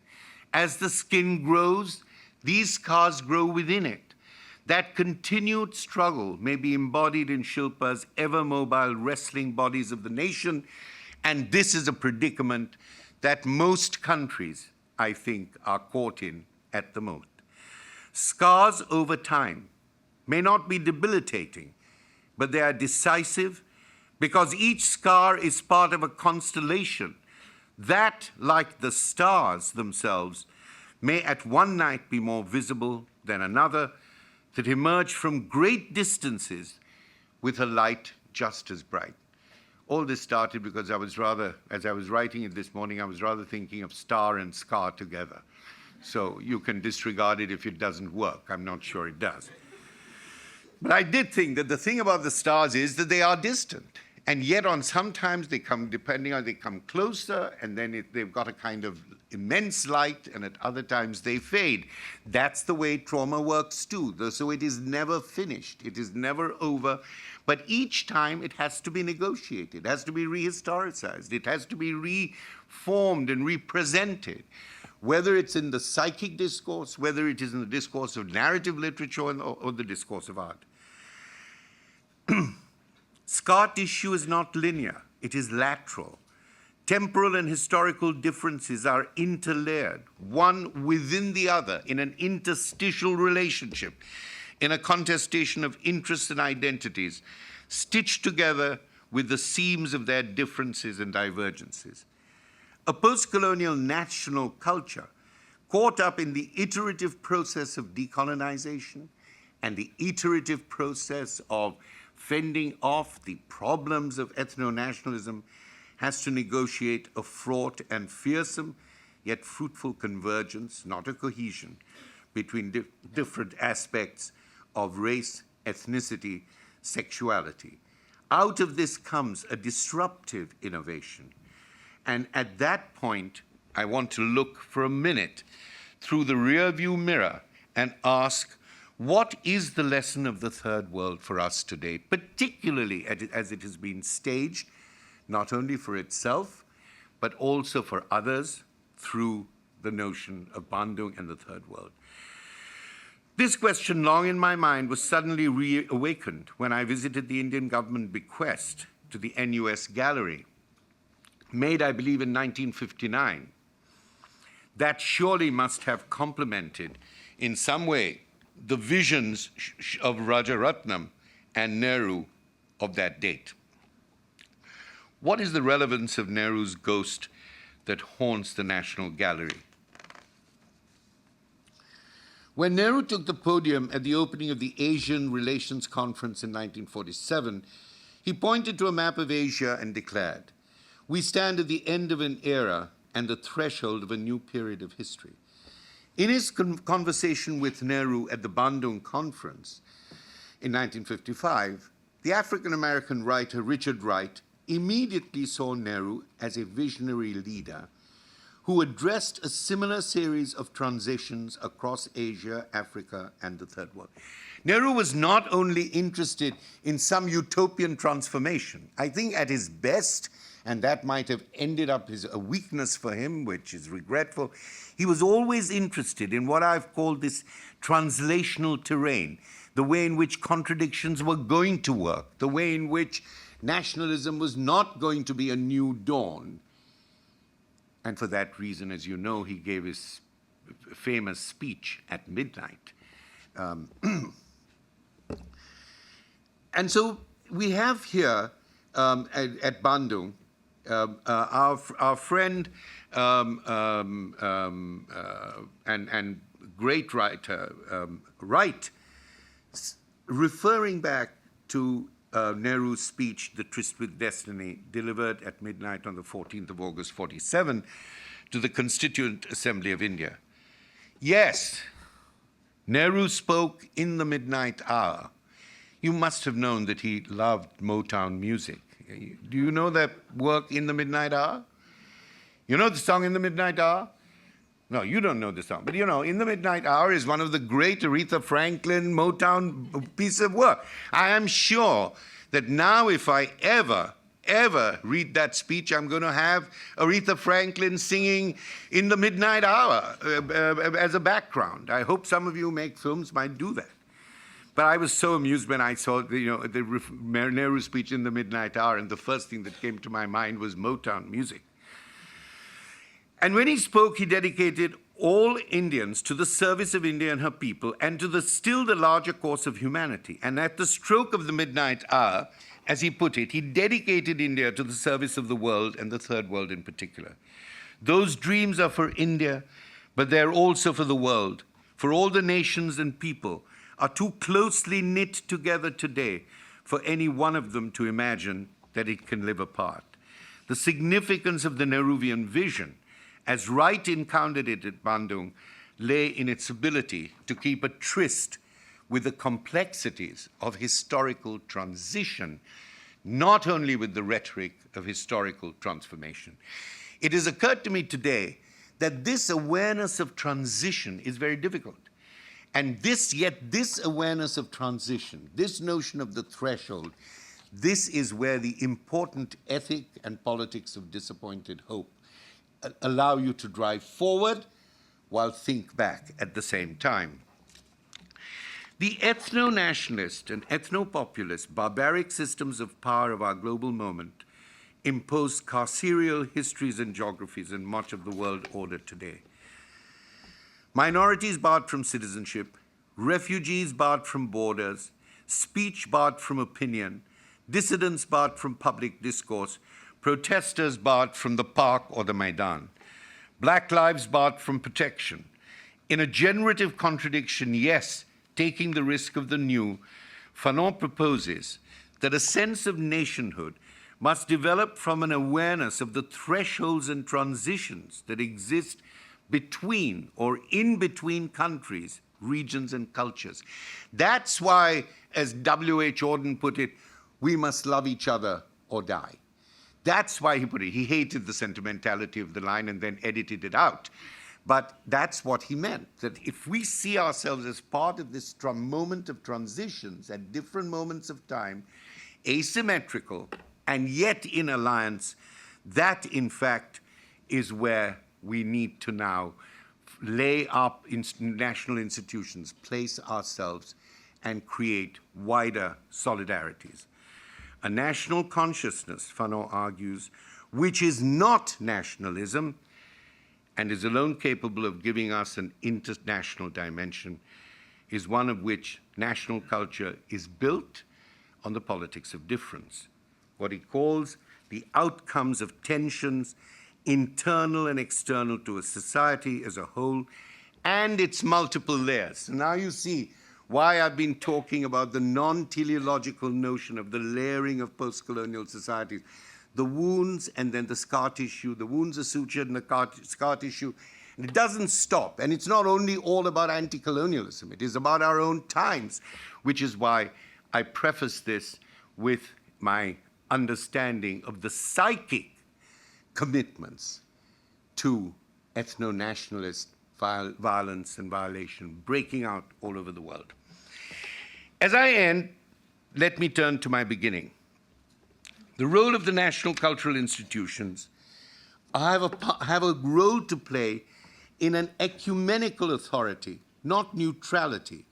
As the skin grows, these scars grow within it. That continued struggle may be embodied in Shilpa's ever-mobile wrestling bodies of the nation, and this is a predicament that most countries, I think, are caught in at the moment. Scars over time may not be debilitating, but they are decisive because each scar is part of a constellation that, like the stars themselves, may at one night be more visible then another, that emerged from great distances with a light just as bright. All this started because as I was writing it this morning, I was rather thinking of star and scar together. So you can disregard it if it doesn't work. I'm not sure it does. But I did think that the thing about the stars is that they are distant. And yet sometimes they come, they come closer, and then they've got a kind of immense light, and at other times they fade. That's the way trauma works too. So it is never finished. It is never over. But each time it has to be negotiated. It has to be rehistoricized. It has to be reformed and represented. Whether it's in the psychic discourse, whether it is in the discourse of narrative literature or the discourse of art. Scar tissue is not linear, it is lateral. Temporal and historical differences are interlayered, one within the other, in an interstitial relationship, in a contestation of interests and identities, stitched together with the seams of their differences and divergences. A post-colonial national culture caught up in the iterative process of decolonization and the iterative process of fending off the problems of ethno-nationalism has to negotiate a fraught and fearsome yet fruitful convergence, not a cohesion, between different aspects of race, ethnicity, sexuality. Out of this comes a disruptive innovation. And at that point, I want to look for a minute through the rearview mirror and ask, what is the lesson of the Third World for us today, particularly as it has been staged, not only for itself, but also for others through the notion of Bandung and the Third World? This question, long in my mind, was suddenly reawakened when I visited the Indian government bequest to the NUS Gallery, made, I believe, in 1959. That surely must have complemented, in some way, the visions of Rajaratnam and Nehru of that date. What is the relevance of Nehru's ghost that haunts the National Gallery? When Nehru took the podium at the opening of the Asian Relations Conference in 1947, he pointed to a map of Asia and declared, "We stand at the end of an era and the threshold of a new period of history." In his conversation with Nehru at the Bandung Conference in 1955, the African-American writer Richard Wright immediately saw Nehru as a visionary leader who addressed a similar series of transitions across Asia, Africa, and the Third World. Nehru was not only interested in some utopian transformation. I think at his best, and that might have ended up as a weakness for him, which is regretful, he was always interested in what I've called this translational terrain, the way in which contradictions were going to work, the way in which nationalism was not going to be a new dawn. And for that reason, as you know, he gave his famous speech at midnight. And so we have here at Bandung our friend and great writer Wright, referring back to Nehru's speech, The Tryst with Destiny, delivered at midnight on the 14th of August, 47, to the Constituent Assembly of India. Yes, Nehru spoke in the midnight hour. You must have known that he loved Motown music. Do you know that work, In the Midnight Hour? You know the song In the Midnight Hour? No, you don't know the song. But you know, In the Midnight Hour is one of the great Aretha Franklin Motown piece of work. I am sure that now if I ever read that speech, I'm going to have Aretha Franklin singing In the Midnight Hour as a background. I hope some of you who make films might do that. But I was so amused when I saw the Nehru speech In the Midnight Hour, and the first thing that came to my mind was Motown music. And when he spoke, he dedicated all Indians to the service of India and her people and to the larger cause of humanity. And at the stroke of the midnight hour, as he put it, he dedicated India to the service of the world and the Third World in particular. Those dreams are for India, but they're also for the world, for all the nations and people are too closely knit together today for any one of them to imagine that it can live apart. The significance of the Nehruvian vision, as Wright encountered it at Bandung, lay in its ability to keep a tryst with the complexities of historical transition, not only with the rhetoric of historical transformation. It has occurred to me today that this awareness of transition is very difficult. And this awareness of transition, this notion of the threshold, this is where the important ethic and politics of disappointed hope allow you to drive forward while think back at the same time. The ethno-nationalist and ethno-populist barbaric systems of power of our global moment impose carceral histories and geographies in much of the world order today. Minorities barred from citizenship, refugees barred from borders, speech barred from opinion, dissidents barred from public discourse, protesters barred from the park or the Maidan, black lives barred from protection. In a generative contradiction, yes, taking the risk of the new, Fanon proposes that a sense of nationhood must develop from an awareness of the thresholds and transitions that exist between or in between countries, regions, and cultures. That's why, as W.H. Auden put it, we must love each other or die. That's why he put it. He hated the sentimentality of the line and then edited it out. But that's what he meant, that if we see ourselves as part of this moment of transitions at different moments of time, asymmetrical and yet in alliance, that in fact is where we need to now lay up national institutions, place ourselves, and create wider solidarities. A national consciousness, Fanon argues, which is not nationalism and is alone capable of giving us an international dimension, is one of which national culture is built on the politics of difference, what he calls the outcomes of tensions, internal and external to a society as a whole, and its multiple layers. Now you see why I've been talking about the non-teleological notion of the layering of post-colonial societies. The wounds and then the scar tissue, the wounds are sutured and the scar tissue. And it doesn't stop. And it's not only all about anti-colonialism, it is about our own times, which is why I preface this with my understanding of the psychic commitments to ethno-nationalist violence and violation breaking out all over the world. As I end, let me turn to my beginning. The role of the national cultural institutions have a role to play in an ecumenical authority, not neutrality.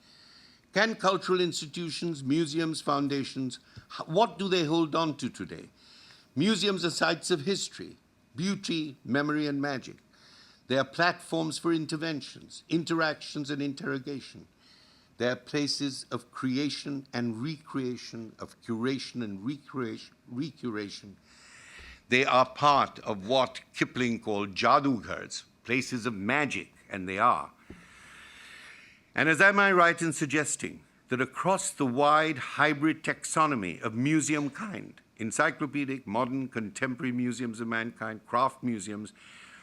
Can cultural institutions, museums, foundations, what do they hold on to today? Museums are sites of history, beauty, memory, and magic. They are platforms for interventions, interactions, and interrogation. They are places of creation and recreation, of curation and recuration. They are part of what Kipling called jadugars, places of magic, and they are. And as am I right in suggesting that across the wide hybrid taxonomy of museum kind, encyclopedic, modern, contemporary museums of mankind, craft museums,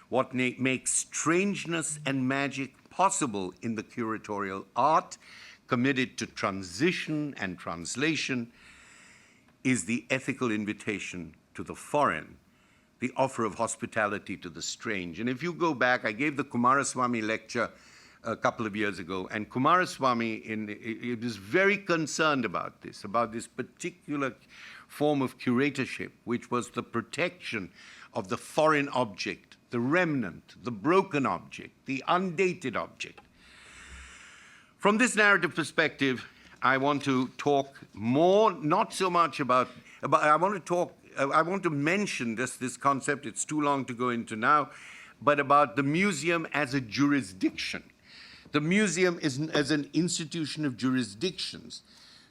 what makes strangeness and magic possible in the curatorial art, committed to transition and translation, is the ethical invitation to the foreign, the offer of hospitality to the strange. And if you go back, I gave the Kumaraswamy lecture a couple of years ago, and Kumaraswamy is very concerned about this particular form of curatorship, which was the protection of the foreign object, the remnant, the broken object, the undated object. From this narrative perspective, I want to talk more, not so much about I want to mention this concept, it's too long to go into now, but about the museum as a jurisdiction. The museum is as an institution of jurisdictions.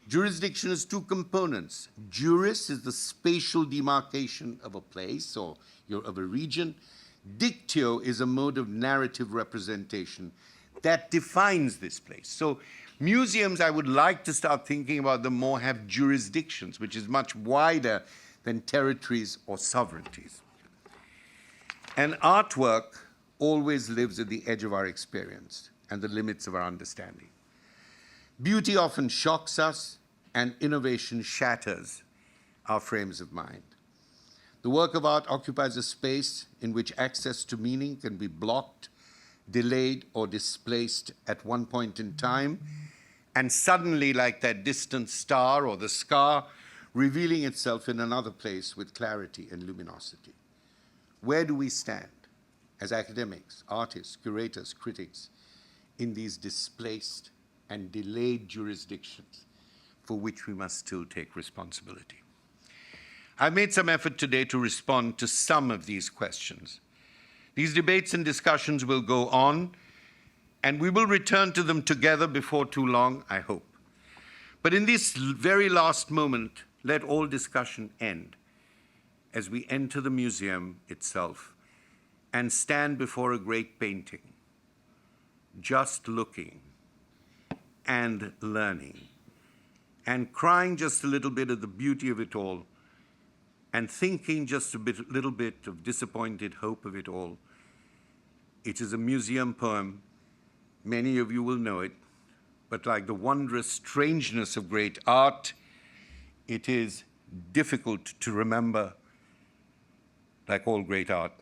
Jurisdiction has two components. Juris is the spatial demarcation of a place or of a region. Dictio is a mode of narrative representation. that defines this place. So museums, I would like to start thinking about them more, have jurisdictions, which is much wider than territories or sovereignties. And artwork always lives at the edge of our experience and the limits of our understanding. Beauty often shocks us, and innovation shatters our frames of mind. The work of art occupies a space in which access to meaning can be blocked, delayed, or displaced at one point in time, and suddenly, like that distant star or the scar, revealing itself in another place with clarity and luminosity. Where do we stand as academics, artists, curators, critics in these displaced and delayed jurisdictions for which we must still take responsibility? I've made some effort today to respond to some of these questions. These debates and discussions will go on, and we will return to them together before too long, I hope. But in this very last moment, let all discussion end as we enter the museum itself and stand before a great painting, just looking and learning and crying just a little bit at the beauty of it all and thinking just little bit of disappointed hope of it all. It is a museum poem. Many of you will know it, but like the wondrous strangeness of great art, it is difficult to remember, like all great art,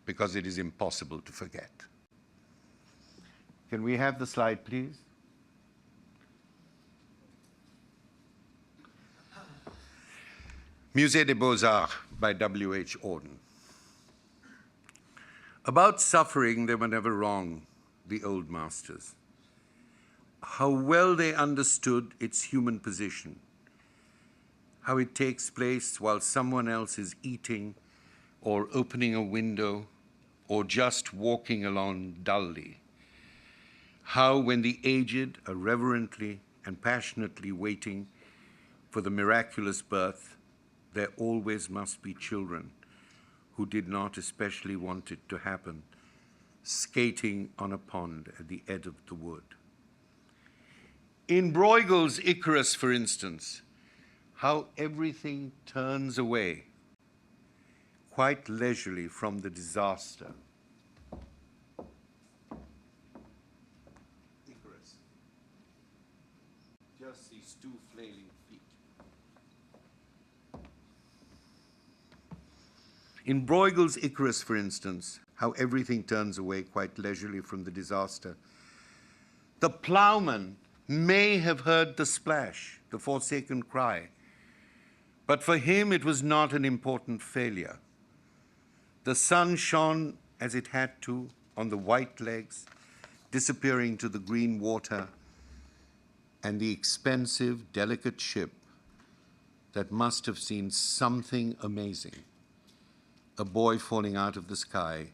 because it is impossible to forget. Can we have the slide, please? Musée des Beaux-Arts by W.H. Auden. About suffering, they were never wrong, the old masters. How well they understood its human position, how it takes place while someone else is eating or opening a window or just walking along dully. How, when the aged are reverently and passionately waiting for the miraculous birth, there always must be children who did not especially want it to happen, skating on a pond at the edge of the wood. In Bruegel's Icarus, for instance, how everything turns away quite leisurely from the disaster. Icarus, just these two flailing feet. In Bruegel's Icarus, for instance, how everything turns away quite leisurely from the disaster. The plowman may have heard the splash, the forsaken cry, but for him it was not an important failure. The sun shone as it had to on the white legs, disappearing to the green water, and the expensive, delicate ship that must have seen something amazing, a boy falling out of the sky,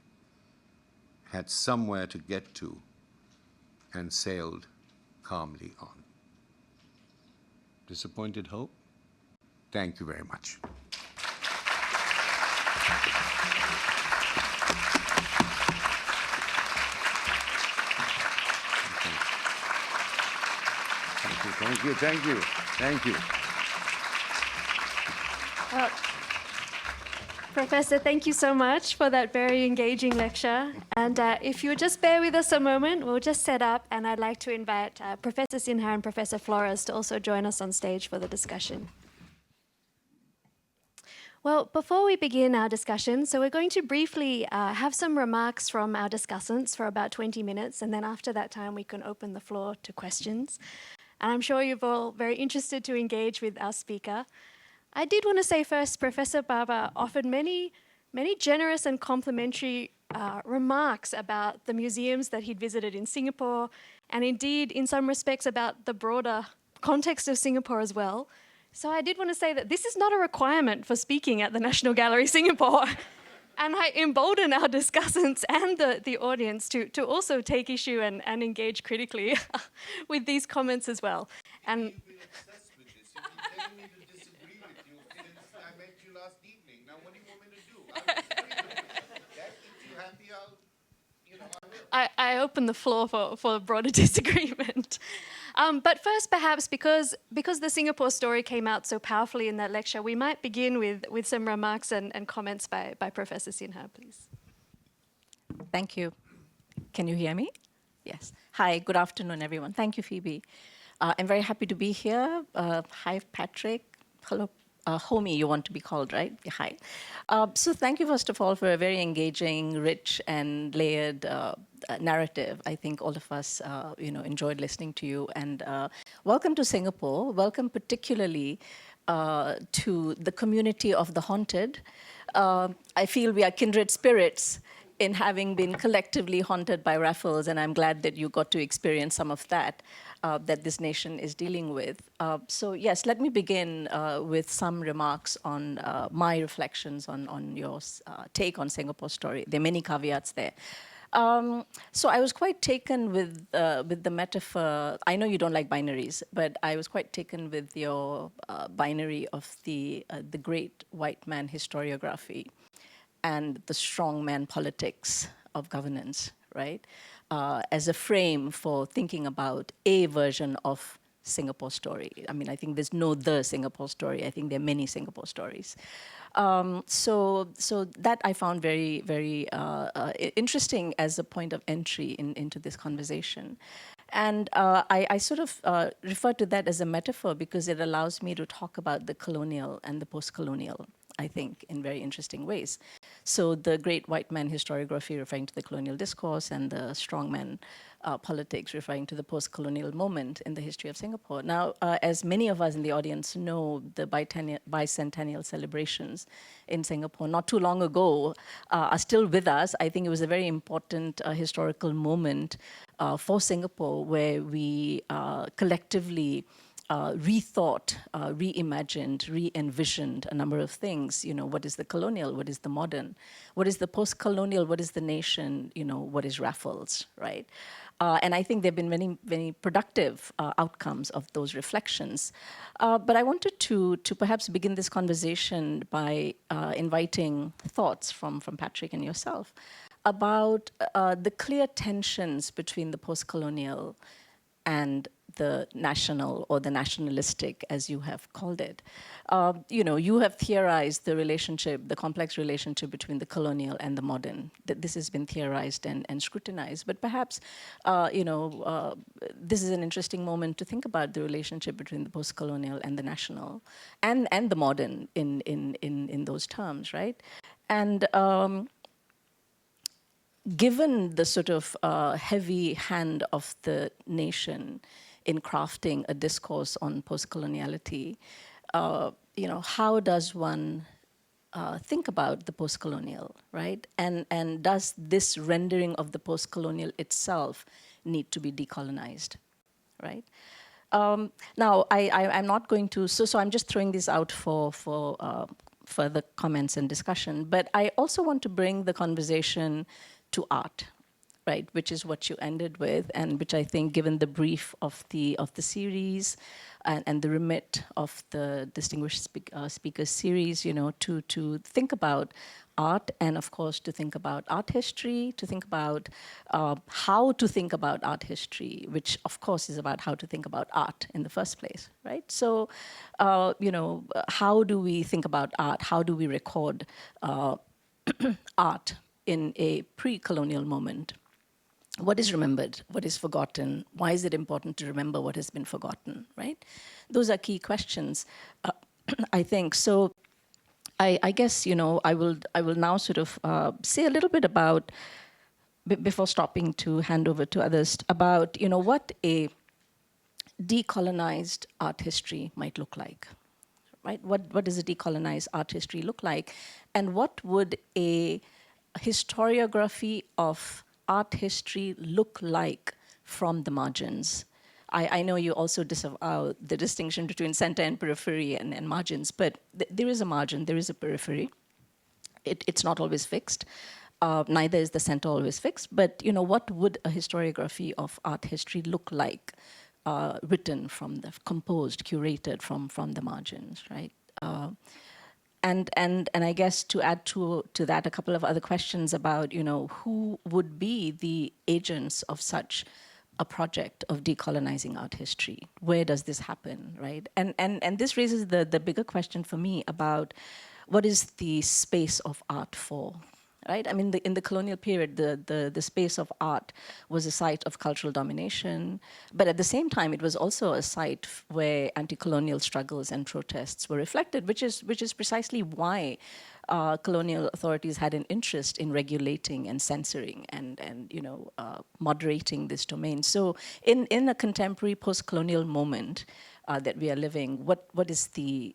had somewhere to get to and sailed calmly on. Disappointed hope? Thank you very much. Thank you, thank you, thank you. Professor, thank you so much for that very engaging lecture. And if you would just bear with us a moment, we'll just set up, and I'd like to invite Professor Sinha and Professor Flores to also join us on stage for the discussion. Well, before we begin our discussion, so we're going to briefly have some remarks from our discussants for about 20 minutes, and then after that time we can open the floor to questions. And I'm sure you're all very interested to engage with our speaker. I did want to say first, Professor Baba offered many generous and complimentary remarks about the museums that he'd visited in Singapore, and indeed, in some respects, about the broader context of Singapore as well. So I did want to say that this is not a requirement for speaking at the National Gallery Singapore. And I embolden our discussants and the audience to also take issue and engage critically with these comments as well. And You've been obsessed with this. You've been telling me to disagree with you since I met you last evening. Now, what do you want me to do? That keeps you happy, I will. I open the floor for broader disagreement. But first, perhaps, because the Singapore story came out so powerfully in that lecture, we might begin with some remarks and comments by Professor Sinha, please. Thank you. Can you hear me? Yes. Hi, good afternoon, everyone. Thank you, Phoebe. I'm very happy to be here. Hi, Patrick. Hello. Homie, you want to be called, right? Hi. So thank you, first of all, for a very engaging, rich, and layered narrative. I think all of us, enjoyed listening to you. And welcome to Singapore. Welcome particularly to the community of the haunted. I feel we are kindred spirits in having been collectively haunted by Raffles, and I'm glad that you got to experience some of that that this nation is dealing with. So yes, let me begin with some remarks on my reflections on your take on Singapore story. There are many caveats there. So I was quite taken with the metaphor. I know you don't like binaries, but I was quite taken with your binary of the great white man historiography and the strongman politics of governance, right? As a frame for thinking about a version of Singapore story. I mean, I think there's no the Singapore story. I think there are many Singapore stories. So that I found very, very interesting as a point of entry into this conversation. And I sort of refer to that as a metaphor because it allows me to talk about the colonial and the post-colonial, I think, in very interesting ways. So the great white man historiography referring to the colonial discourse and the strongman politics referring to the post-colonial moment in the history of Singapore. Now, as many of us in the audience know, the bicentennial celebrations in Singapore not too long ago are still with us. I think it was a very important historical moment for Singapore where we collectively rethought, reimagined, re-envisioned a number of things. You know, what is the colonial? What is the modern? What is the post-colonial? What is the nation? You know, what is Raffles, right? And I think there have been many, many productive outcomes of those reflections. But I wanted to perhaps begin this conversation by inviting thoughts from Patrick and yourself about the clear tensions between the post-colonial and the national or the nationalistic, as you have called it. You have theorized the relationship, the complex relationship between the colonial and the modern. That this has been theorized and scrutinized. But perhaps, this is an interesting moment to think about the relationship between the post-colonial and the national, and the modern in those terms, right? And given the sort of heavy hand of the nation in crafting a discourse on post-coloniality, how does one think about the post-colonial, right? And does this rendering of the post-colonial itself need to be decolonized, right? Now, I'm not going to, so I'm just throwing this out for further comments and discussion, but I also want to bring the conversation to art, right, which is what you ended with, and which I think, given the brief of the series and the remit of the Distinguished Speakers series, to think about art, and of course to think about art history, to think about how to think about art history, which of course is about how to think about art in the first place, right? So, how do we think about art? How do we record art in a pre-colonial moment? What is remembered? What is forgotten? Why is it important to remember what has been forgotten, right? Those are key questions, I think. So I guess, I will now sort of say a little bit about, before stopping to hand over to others, about, what a decolonized art history might look like, right? What does a decolonized art history look like? And what would a historiography of art history look like from the margins? I know you also disavow the distinction between center and periphery and margins, but there is a margin, there is a periphery. It's not always fixed. Neither is the center always fixed. But what would a historiography of art history look like, written from the composed, curated from the margins, right? and I guess to add to that, a couple of other questions about, who would be the agents of such a project of decolonizing art history? Where does this happen, right? And this raises the bigger question for me about what is the space of art for? Right? I mean, in the colonial period, the space of art was a site of cultural domination, but at the same time, it was also a site where anti-colonial struggles and protests were reflected, which is precisely why colonial authorities had an interest in regulating and censoring and moderating this domain. So, in a contemporary post-colonial moment that we are living, what is the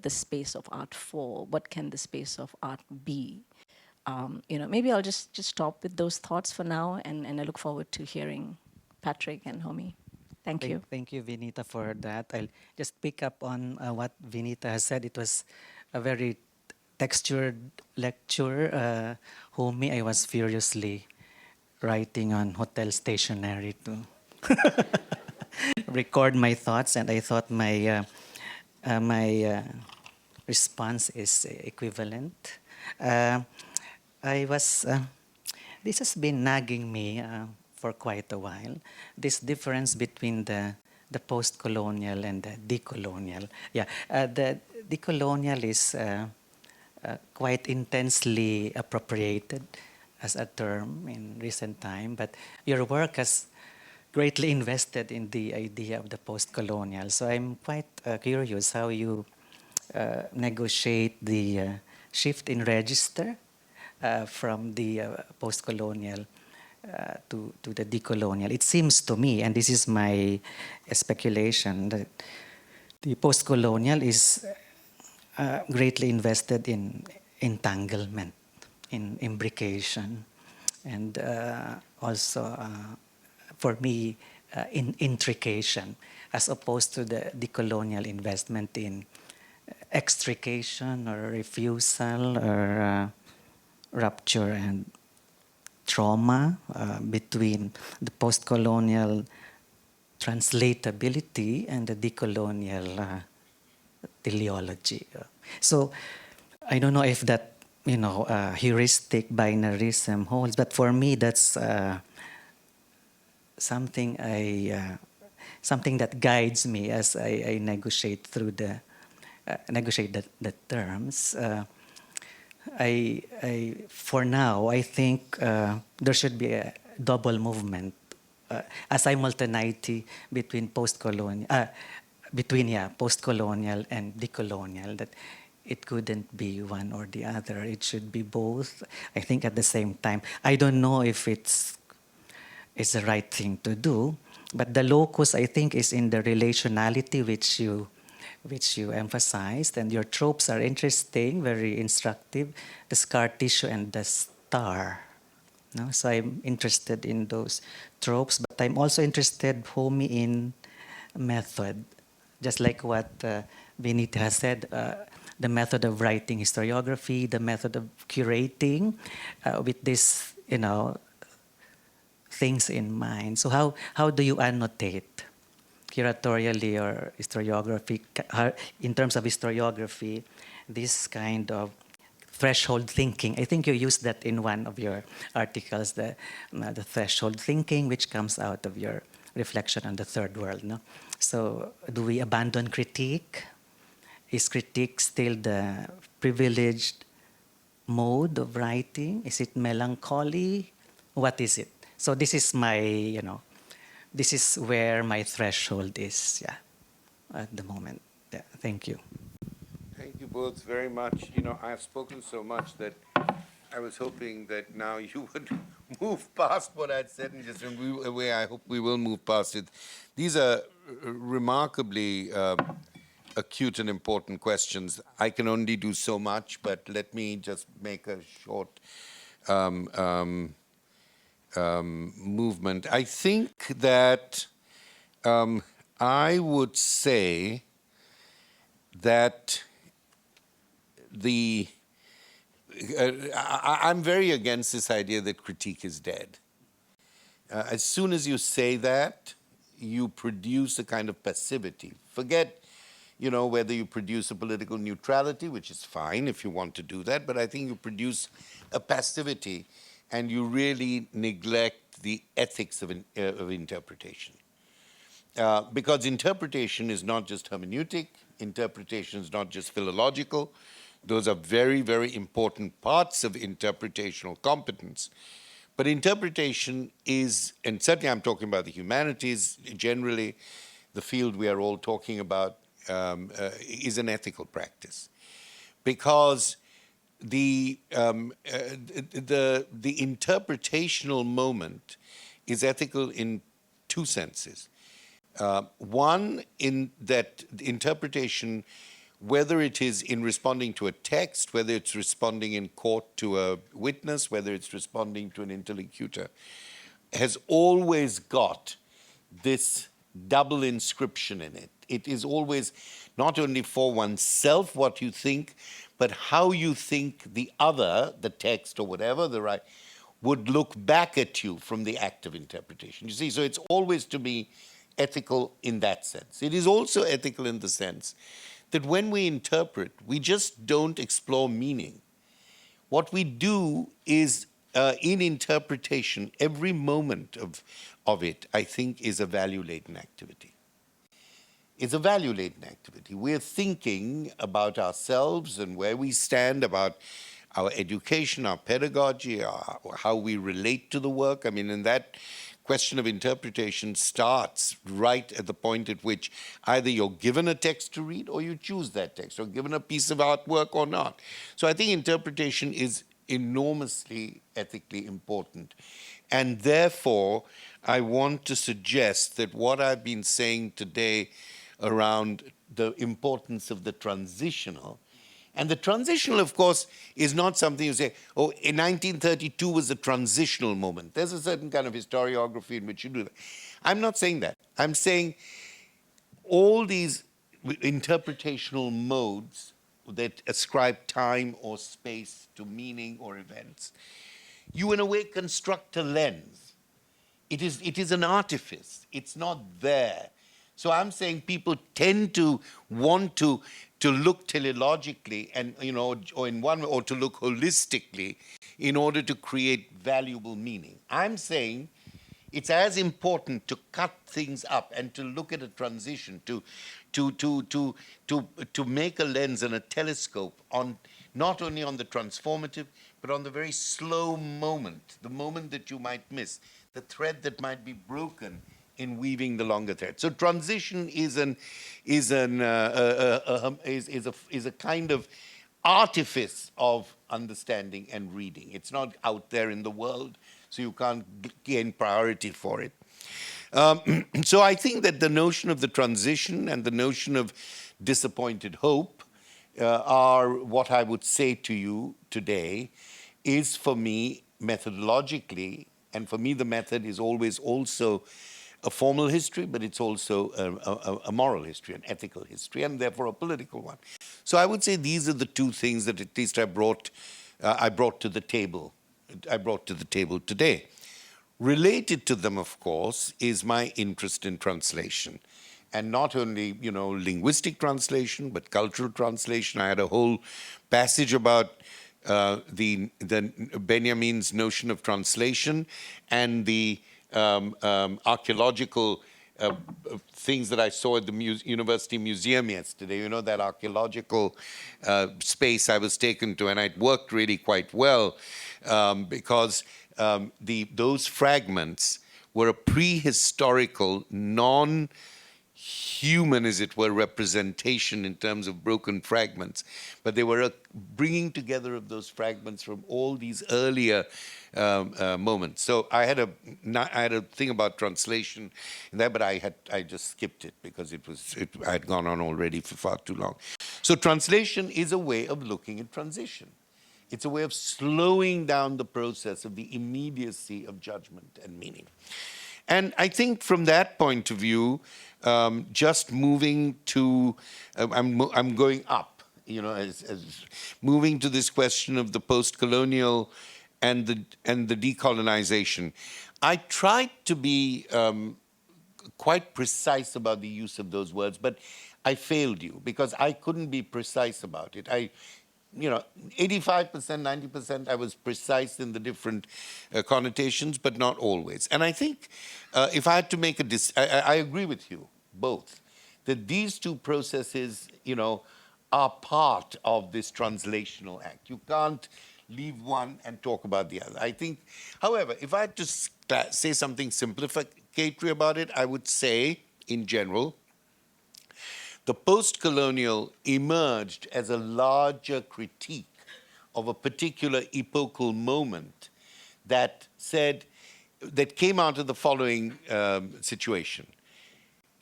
space of art for? What can the space of art be? Maybe I'll just stop with those thoughts for now, and I look forward to hearing Patrick and Homi. Thank you. Thank you, Vinita, for that. I'll just pick up on what Vinita has said. It was a very textured lecture. Homi, I was furiously writing on hotel stationery to record my thoughts, and I thought my response is equivalent. This has been nagging me for quite a while. This difference between the post-colonial and the decolonial. Yeah, the decolonial is quite intensely appropriated as a term in recent time, but your work has greatly invested in the idea of the post-colonial. So I'm quite curious how you negotiate the shift in register from the post-colonial to the decolonial. It seems to me, and this is my speculation, that the post-colonial is greatly invested in entanglement, in imbrication, and also, for me, in intrication, as opposed to the decolonial investment in extrication or refusal or rupture and trauma between the post-colonial translatability and the decolonial teleology. So I don't know if that heuristic binarism holds, but for me that's something that guides me as I negotiate through the terms. For now, I think there should be a double movement, a simultaneity between post-colonial and decolonial, that it couldn't be one or the other. It should be both, I think, at the same time. I don't know if it's the right thing to do, but the locus, I think, is in the relationality which you emphasized, and your tropes are interesting, very instructive, the scar tissue and the star. No? So I'm interested in those tropes, but I'm also interested, Homi, in method. Just like what Vinita has said, the method of writing historiography, the method of curating with this, things in mind. So how do you annotate curatorially or historiography, in terms of historiography, this kind of threshold thinking? I think you used that in one of your articles, the threshold thinking, which comes out of your reflection on the third world. No? So do we abandon critique? Is critique still the privileged mode of writing? Is it melancholy? What is it? So this is my, this is where my threshold is, at the moment. Yeah, thank you. Thank you both very much. I've spoken so much that I was hoping that now you would move past what I'd said and just in a way I hope we will move past it. These are remarkably acute and important questions. I can only do so much, but let me just make a short movement. I think that I would say that I'm very against this idea that critique is dead. As soon as you say that, you produce a kind of passivity. Forget, whether you produce a political neutrality, which is fine if you want to do that, but I think you produce a passivity and you really neglect the ethics of interpretation. Because interpretation is not just hermeneutic, interpretation is not just philological. Those are very, very important parts of interpretational competence. But interpretation is, and certainly I'm talking about the humanities, generally the field we are all talking about is an ethical practice. Because the interpretational moment is ethical in two senses. One, in that interpretation, whether it is in responding to a text, whether it's responding in court to a witness, whether it's responding to an interlocutor, has always got this double inscription in it. It is always not only for oneself what you think, but how you think the other, the text or whatever, the right, would look back at you from the act of interpretation. You see, so it's always to be ethical in that sense. It is also ethical in the sense that when we interpret, we just don't explore meaning. What we do is, in interpretation, every moment of it, I think, is a value-laden activity. It's a value-laden activity. We're thinking about ourselves and where we stand, about our education, our pedagogy, how we relate to the work. I mean, in that question of interpretation starts right at the point at which either you're given a text to read or you choose that text, or given a piece of artwork or not. So I think interpretation is enormously ethically important. And therefore, I want to suggest that what I've been saying today around the importance of the transitional, and the transitional, of course, is not something you say, oh, in 1932 was a transitional moment. There's a certain kind of historiography in which you do that. I'm not saying that. I'm saying all these interpretational modes that ascribe time or space to meaning or events, you in a way construct a lens. It is an artifice. It's not there. So I'm saying people tend to want to look teleologically and, or in one way, or to look holistically in order to create valuable meaning. I'm saying it's as important to cut things up and to look at a transition, to make a lens and a telescope on not only on the transformative, but on the very slow moment, the moment that you might miss, the thread that might be broken in weaving the longer thread. So transition is a kind of artifice of understanding and reading. It's not out there in the world, so you can't gain priority for it. So I think that the notion of the transition and the notion of disappointed hope are what I would say to you today is, for me, methodologically, and for me the method is always also a formal history, but it's also a moral history, an ethical history, and therefore a political one. So I would say these are the two things that at least I brought to the table. I brought to the table today. Related to them, of course, is my interest in translation, and not only linguistic translation, but cultural translation. I had a whole passage about the Benjamin's notion of translation and the archaeological things that I saw at the University Museum yesterday. That archaeological space I was taken to, and it worked really quite well because those fragments were a prehistorical, non-human, as it were, representation in terms of broken fragments. But they were a bringing together of those fragments from all these earlier moments. So I had a thing about translation in there, but I just skipped it because I had gone on already for far too long. So translation is a way of looking at transition. It's a way of slowing down the process of the immediacy of judgment and meaning. And I think from that point of view, just moving to, I'm going up, as moving to this question of the post-colonial and the decolonization. I tried to be quite precise about the use of those words, but I failed you because I couldn't be precise about it. 85%, 90%, I was precise in the different connotations, but not always. And I think if I had to make I agree with you both that these two processes, are part of this translational act. You can't leave one and talk about the other. I think, however, if I had to say something simplificatory about it, I would say, in general, the post-colonial emerged as a larger critique of a particular epochal moment that came out of the following situation.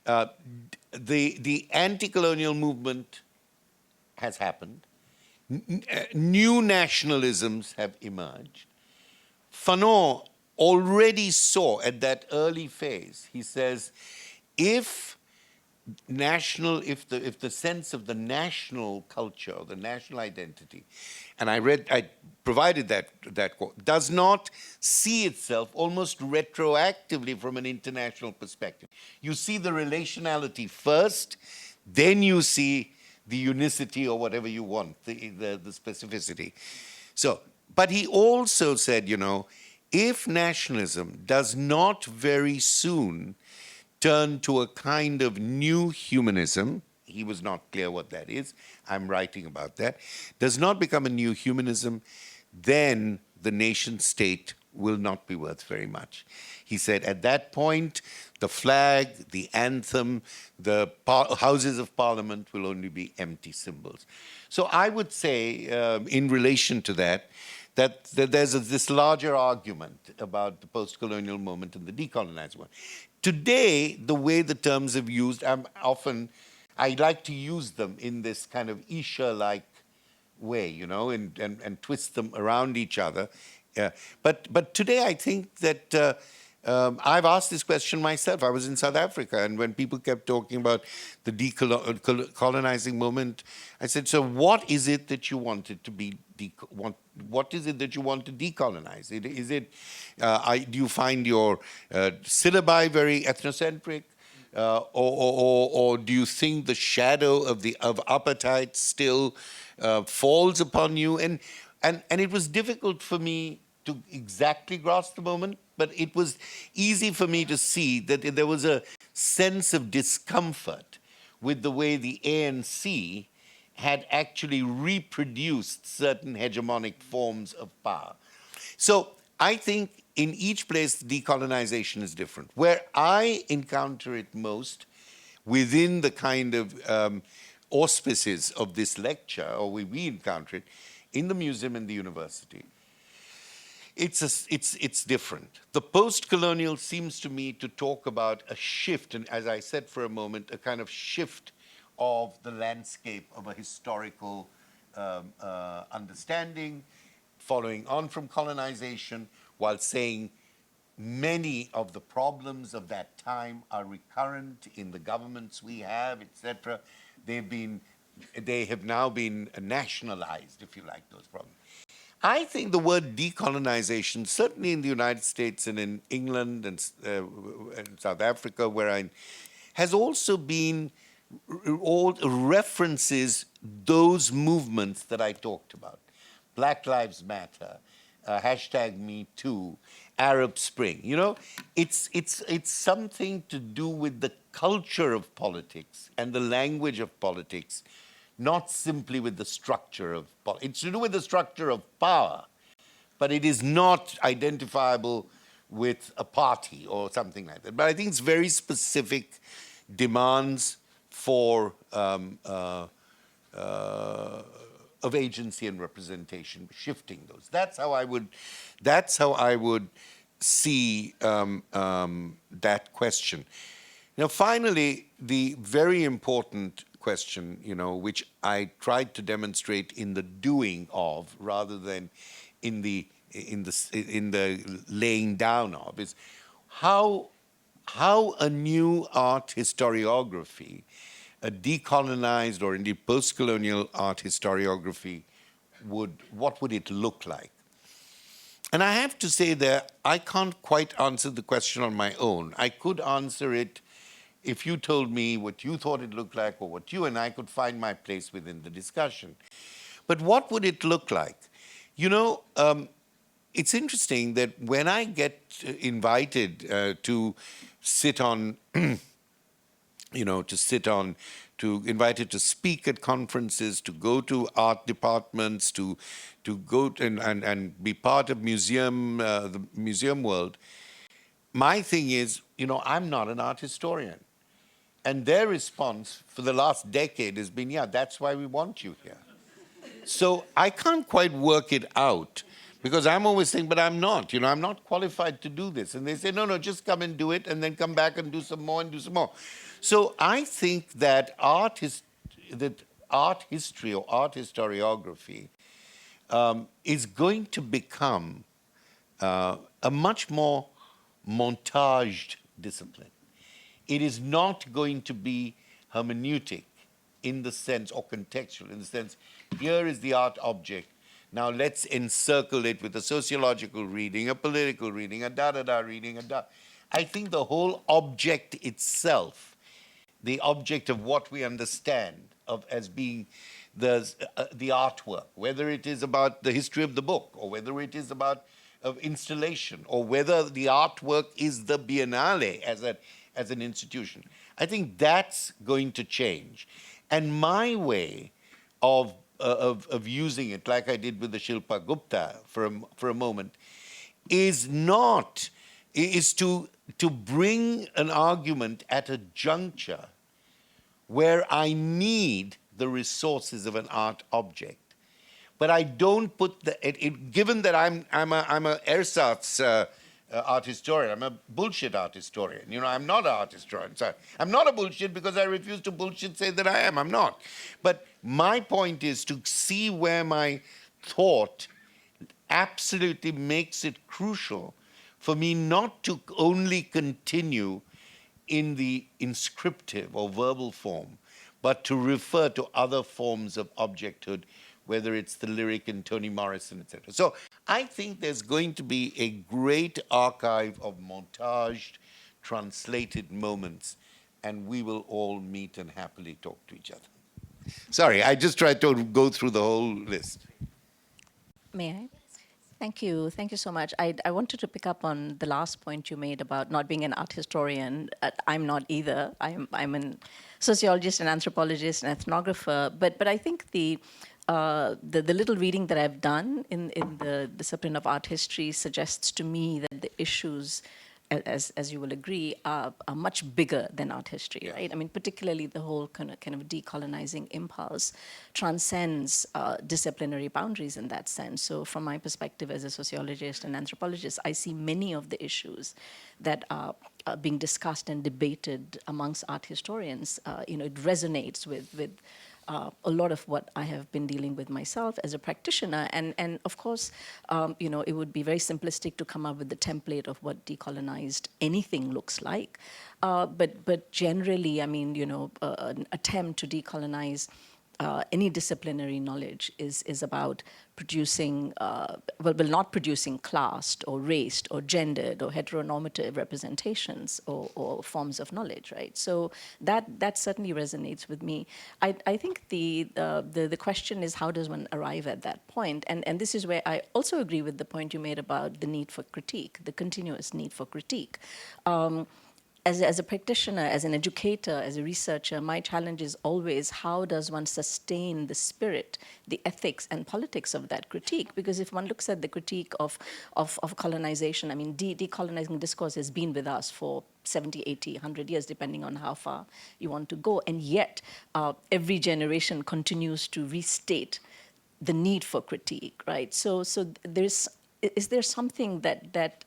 The anti-colonial movement has happened. New nationalisms have emerged. Fanon already saw at that early phase, he says, if the sense of the national culture, or the national identity, and I provided that quote, does not see itself almost retroactively from an international perspective. You see the relationality first, then you see the unicity or whatever you want, the specificity. So, but he also said, if nationalism does not very soon turn to a kind of new humanism, he was not clear what that is, I'm writing about that, does not become a new humanism, then the nation state will not be worth very much. He said at that point, the flag, the anthem, the houses of parliament will only be empty symbols. So I would say, in relation to that there's this larger argument about the post-colonial moment and the decolonized one. Today, the way the terms are used, I like to use them in this kind of Isha-like way, and twist them around each other. But today I think that I've asked this question myself. I was in South Africa, and when people kept talking about the decolonizing moment, I said, so what is it that you wanted to be, what is it that you want to decolonize? Do you find your syllabi very ethnocentric? Or do you think the shadow of apartheid still falls upon you? And it was difficult for me to exactly grasp the moment, but it was easy for me to see that there was a sense of discomfort with the way the ANC had actually reproduced certain hegemonic forms of power. So I think in each place, decolonization is different. Where I encounter it most within the kind of auspices of this lecture, or we encounter it in the museum and the university, it's different. The post-colonial seems to me to talk about a shift, and as I said for a moment, a kind of shift of the landscape of a historical understanding, following on from colonization, while saying many of the problems of that time are recurrent in the governments we have, etc. They have now been nationalized, if you like, those problems. I think the word decolonization, certainly in the United States and in England and South Africa, has also been all references those movements that I talked about. Black Lives Matter, #MeToo, Arab Spring. It's something to do with the culture of politics and the language of politics, not simply with the structure of politics. It's to do with the structure of power, but it is not identifiable with a party or something like that. But I think it's very specific demands for of agency and representation, shifting those. That's how I would see that question. Now, finally, the very important question, which I tried to demonstrate in the doing of, rather than in the laying down of, is how a new art historiography, a decolonized or indeed post-colonial art historiography, what would it look like? And I have to say that I can't quite answer the question on my own. I could answer it if you told me what you thought it looked like or what you and I could find my place within the discussion. But what would it look like? You know, it's interesting that when I get invited to sit on, invited to speak at conferences, to go to art departments, to go and be part of the museum world, my thing is, I'm not an art historian. And their response for the last decade has been, yeah, that's why we want you here. So I can't quite work it out because I'm always saying, but I'm not, I'm not qualified to do this. And they say, no, just come and do it and then come back and do some more and do some more. So I think that art history or art historiography is going to become a much more montaged discipline. It is not going to be hermeneutic in the sense, or contextual, in the sense, here is the art object. Now let's encircle it with a sociological reading, a political reading, a da-da-da reading, I think the whole object itself, the object of what we understand as being the artwork, whether it is about the history of the book, or whether it is about installation, or whether the artwork is the Biennale as an institution. I think that's going to change. And my way of using it, like I did with the Shilpa Gupta for a moment, is to bring an argument at a juncture where I need the resources of an art object. But I don't put given that I'm a ersatz art historian, I'm a bullshit art historian. I'm not an art historian. So I'm not a bullshit because I refuse to bullshit say that I am. I'm not. But my point is to see where my thought absolutely makes it crucial for me not to only continue in the inscriptive or verbal form, but to refer to other forms of objecthood, whether it's the lyric in Toni Morrison, etc. So I think there's going to be a great archive of montaged, translated moments, and we will all meet and happily talk to each other. Sorry, I just tried to go through the whole list. May I? Thank you. Thank you so much. I wanted to pick up on the last point you made about not being an art historian. I'm not either. I'm a sociologist and anthropologist and ethnographer. But I think the little reading that I've done in the discipline of art history suggests to me that the issues, as you will agree, are much bigger than art history, right? I mean, particularly the whole kind of decolonizing impulse transcends disciplinary boundaries in that sense. So from my perspective as a sociologist and anthropologist, I see many of the issues that are being discussed and debated amongst art historians. It resonates with a lot of what I have been dealing with myself as a practitioner. And of course, it would be very simplistic to come up with the template of what decolonized anything looks like. But generally, I mean, an attempt to decolonize any disciplinary knowledge is about producing, not producing classed or raced or gendered or heteronormative representations or forms of knowledge, right? So that certainly resonates with me. I think the question is, how does one arrive at that point? And this is where I also agree with the point you made about the need for critique, the continuous need for critique. As a practitioner, as an educator, as a researcher, my challenge is always, how does one sustain the spirit, the ethics and politics of that critique? Because if one looks at the critique of colonization, I mean, decolonizing discourse has been with us for 70, 80, 100 years, depending on how far you want to go. And yet, every generation continues to restate the need for critique, right? So is there something that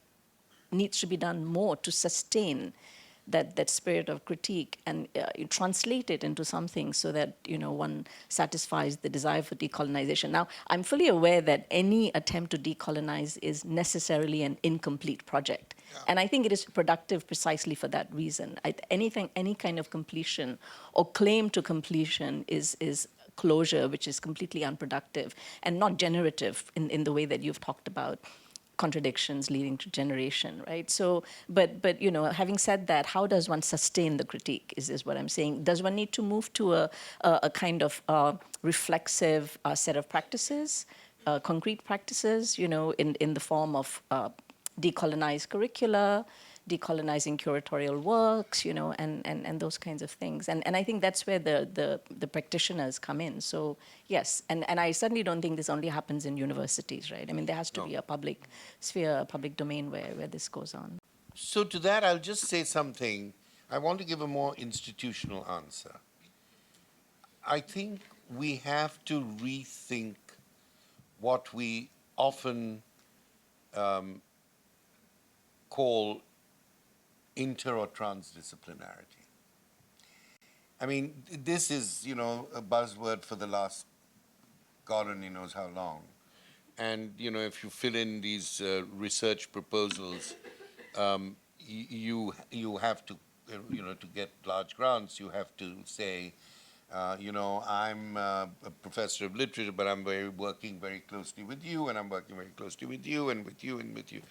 needs to be done more to sustain that spirit of critique and translate it into something so that one satisfies the desire for decolonization? Now, I'm fully aware that any attempt to decolonize is necessarily an incomplete project. Yeah. And I think it is productive precisely for that reason. Any kind of completion or claim to completion is closure, which is completely unproductive and not generative in the way that you've talked about. contradictions leading to generation, right? So, but you know, having said that, how does one sustain the critique? Is what I'm saying. Does one need to move to a kind of reflexive set of practices, concrete practices, you know, in the form of decolonized curricula, decolonizing curatorial works, you know, and those kinds of things. And I think that's where the practitioners come in. So yes, and I certainly don't think this only happens in universities, right? I mean, there has to be a public sphere, a public domain where this goes on. So to that, I'll just say something. I want to give a more institutional answer. I think we have to rethink what we often call inter or transdisciplinarity. I mean, this is, you know, a buzzword for the last God only knows how long. And, you know, if you fill in these research proposals, you have to, you know, to get large grants, you have to say, you know, I'm a professor of literature, but I'm working very closely with you, and I'm working very closely with you, and with you, and with you.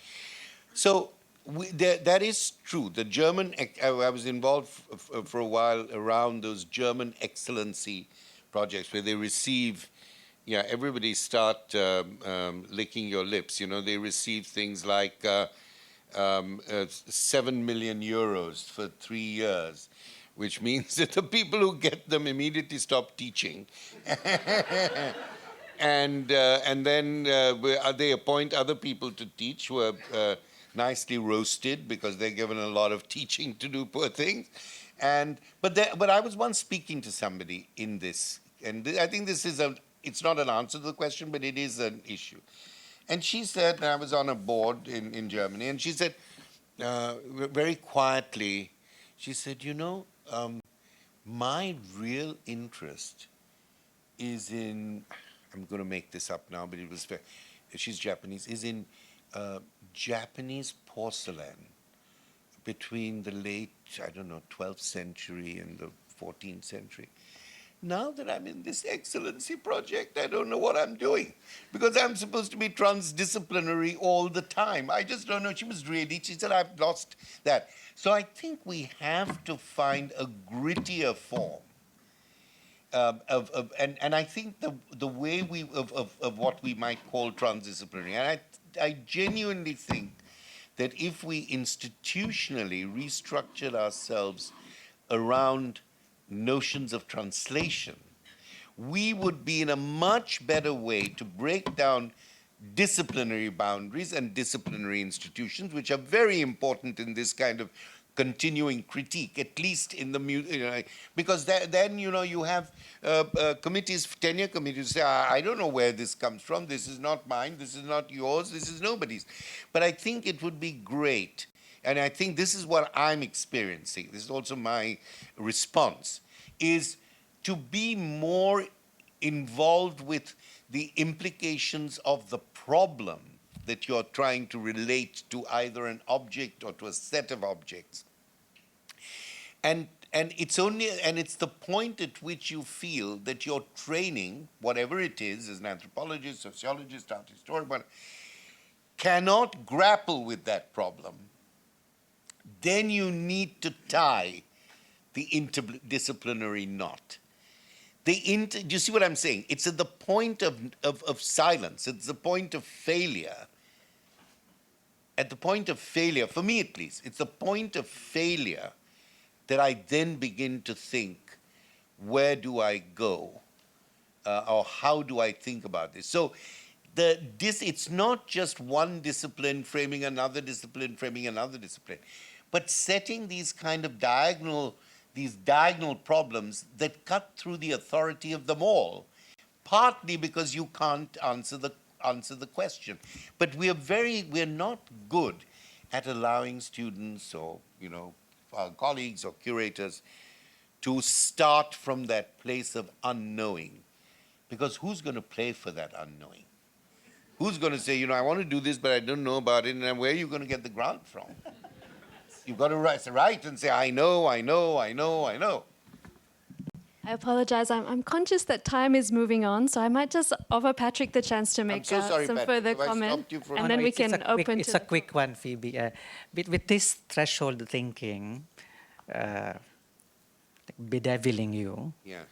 So that is true. The German, I was involved for a while around those German excellency projects where they receive, yeah, everybody start licking your lips. You know, they receive things like 7 million euros for 3 years, which means that the people who get them immediately stop teaching. And then they appoint other people to teach who are nicely roasted because they're given a lot of teaching to do, poor things. But I was once speaking to somebody in this, and I think this is it's not an answer to the question, but it is an issue. And she said, and I was on a board in Germany, and she said, very quietly, she said, you know, my real interest is in, I'm going to make this up now, but it was fair, she's Japanese, is in Japanese porcelain between the late, I don't know, 12th century and the 14th century. Now that I'm in this excellency project, I don't know what I'm doing because I'm supposed to be transdisciplinary all the time. I just don't know. She said, I've lost that. So I think we have to find a grittier form and I think the way of what we might call transdisciplinary, and I genuinely think that if we institutionally restructured ourselves around notions of translation, we would be in a much better way to break down disciplinary boundaries and disciplinary institutions, which are very important in this kind of continuing critique, at least in the, you know, because then, you know, you have committees, tenure committees say, I don't know where this comes from, this is not mine, this is not yours, this is nobody's. But I think it would be great, and I think this is what I'm experiencing, this is also my response, is to be more involved with the implications of the problem that you're trying to relate to either an object or to a set of objects. And it's the point at which you feel that your training, whatever it is, as an anthropologist, sociologist, art historian, cannot grapple with that problem. Then you need to tie the interdisciplinary knot. Do you see what I'm saying? It's at the point of silence. It's the point of failure. At the point of failure, for me at least, it's the point of failure that I then begin to think, where do I go? Or how do I think about this? So it's not just one discipline framing another discipline, but setting these kind of diagonal problems that cut through the authority of them all, partly because you can't answer the question. But we're not good at allowing students or, you know, our colleagues or curators to start from that place of unknowing. Because who's going to play for that unknowing? Who's going to say, you know, I want to do this, but I don't know about it, and where are you going to get the grant from? You've got to write and say, I know. I apologize. I'm conscious that time is moving on, so I might just offer Patrick the chance to make so sorry, some Patrick. further Have I comment, stopped you for a and then we It's can a quick, open it's to a quick one, Phoebe. With this threshold thinking, bedeviling you, Yeah.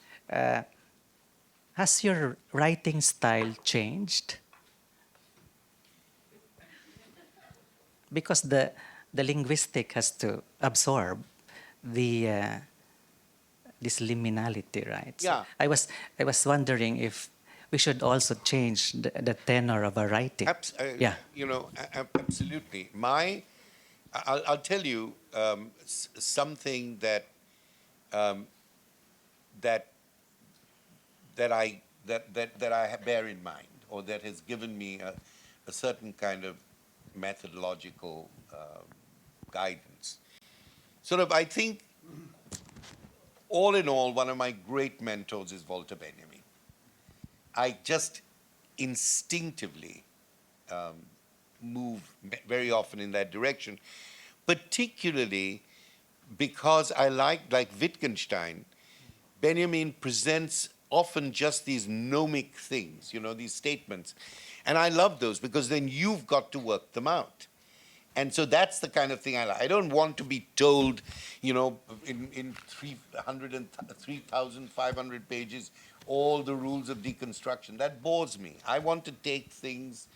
has your writing style changed? Because the linguistic has to absorb the this liminality, right? Yeah. So I was wondering if we should also change the tenor of our writing. Yeah. Absolutely. I'll tell you something that that I bear in mind, or that has given me a certain kind of methodological guidance. Sort of, I think, all in all, one of my great mentors is Walter Benjamin. I just instinctively move very often in that direction, particularly because I like Wittgenstein, Benjamin presents often just these gnomic things, these statements. And I love those because then you've got to work them out. And so that's the kind of thing I like. I don't want to be told, in 3,500 pages, all the rules of deconstruction. That bores me. I want to take things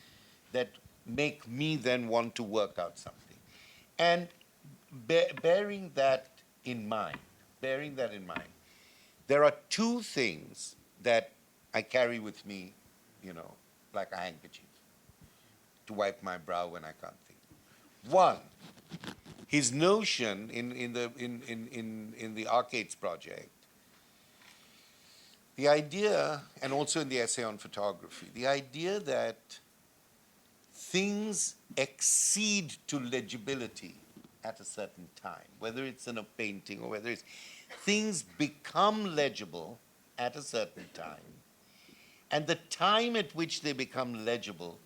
that make me then want to work out something. And bearing that in mind, there are two things that I carry with me, like a handkerchief, to wipe my brow when I can't think. One, his notion in the Arcades project, the idea, and also in the essay on photography, the idea that things exceed to legibility at a certain time, whether it's in a painting or whether it's, things become legible at a certain time, and the time at which they become legible,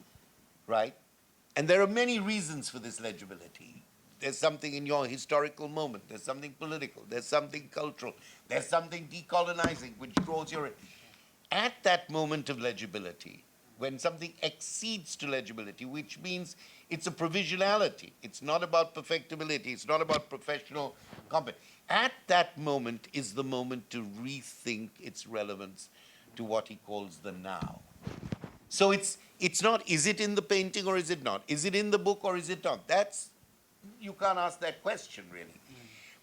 right? And there are many reasons for this legibility. There's something in your historical moment, there's something political, there's something cultural, there's something decolonizing which draws your... At that moment of legibility, when something exceeds to legibility, which means it's a provisionality, it's not about perfectibility, it's not about professional competence. At that moment is the moment to rethink its relevance to what he calls the now. So it's not, is it in the painting or is it not? Is it in the book or is it not? That's, you can't ask that question really.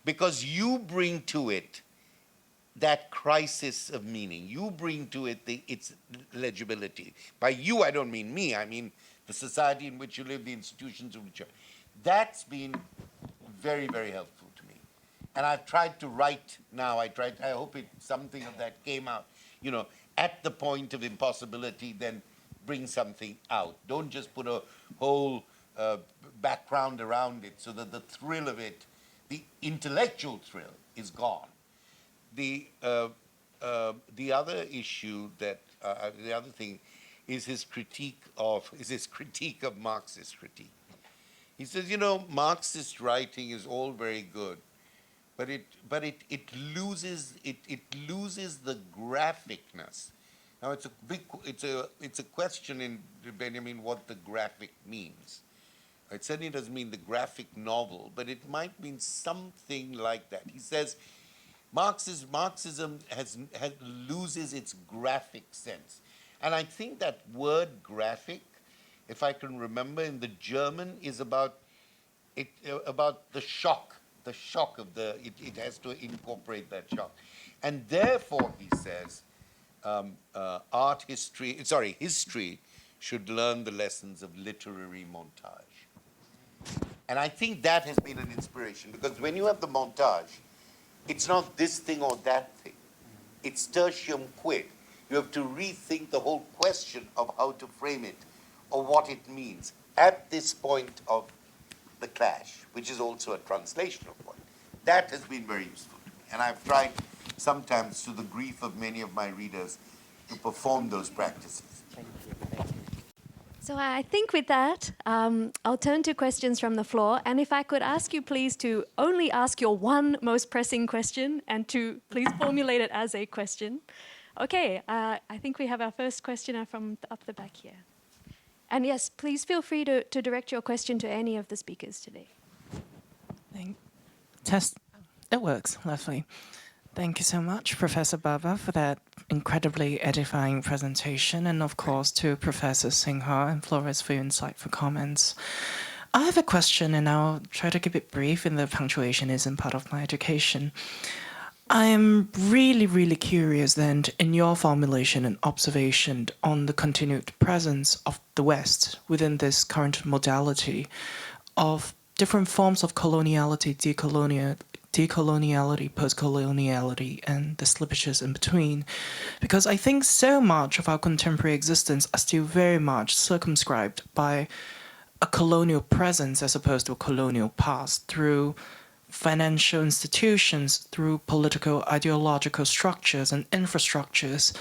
Because you bring to it that crisis of meaning. You bring to it its legibility. By you, I don't mean me. I mean the society in which you live, the institutions in which you... That's been very, very helpful to me. And I've tried to write now. I hope something of that came out. At the point of impossibility, then bring something out. Don't just put a whole background around it so that the thrill of it, the intellectual thrill, is gone. The other issue the other thing is his critique of Marxist critique. He says, Marxist writing is all very good, but it loses the graphicness. Now it's a question in Benjamin what the graphic means. It certainly doesn't mean the graphic novel, but it might mean something like that. He says Marxism loses its graphic sense. And I think that word graphic, if I can remember, in the German is about the shock of it has to incorporate that shock. And therefore, he says, history should learn the lessons of literary montage. And I think that has been an inspiration, because when you have the montage, it's not this thing or that thing. It's tertium quid. You have to rethink the whole question of how to frame it or what it means at this point of the clash, which is also a translational point. That has been very useful to me. And I've tried sometimes, to the grief of many of my readers, to perform those practices. Thank you. Thank you. So I think with that, I'll turn to questions from the floor. And if I could ask you, please, to only ask your one most pressing question and to please formulate it as a question. Okay, I think we have our first questioner from up the back here. And yes, please feel free to direct your question to any of the speakers today. Test. It works. Lovely. Thank you so much, Professor Baba, for that incredibly edifying presentation, and of course to Professor Singha and Flores for your insightful comments. I have a question, and I'll try to keep it brief, and the punctuation isn't part of my education. I am really, really curious then in your formulation and observation on the continued presence of the West within this current modality of different forms of coloniality, decoloniality, post-coloniality, and the slippages in between. Because I think so much of our contemporary existence are still very much circumscribed by a colonial presence as opposed to a colonial past through financial institutions, through political ideological structures and infrastructures.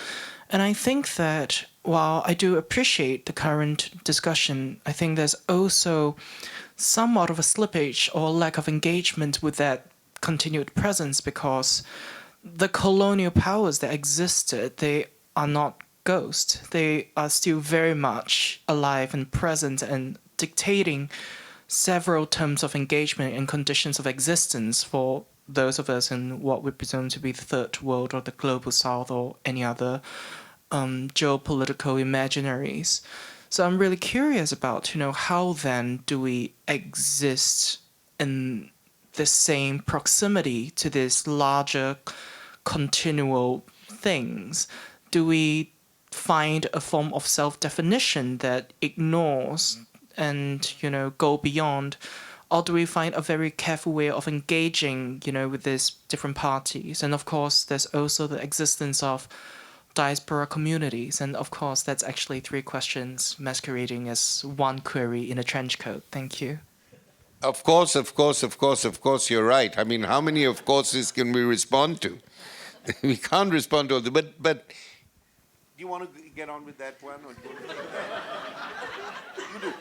And I think that while I do appreciate the current discussion, I think there's also somewhat of a slippage or lack of engagement with that continued presence, because the colonial powers that existed, they are not ghosts. They are still very much alive and present and dictating several terms of engagement and conditions of existence for those of us in what we presume to be the third world or the global south or any other geopolitical imaginaries. So I'm really curious about, how then do we exist in the same proximity to these larger continual things? Do we find a form of self-definition that ignores and, go beyond? Or do we find a very careful way of engaging, with these different parties? And of course, there's also the existence of diaspora communities. And of course, that's actually three questions masquerading as one query in a trench coat. Thank you. Of course, you're right. I mean, how many of courses can we respond to? We can't respond to all the, but do you want to get on with that one? Or do you do?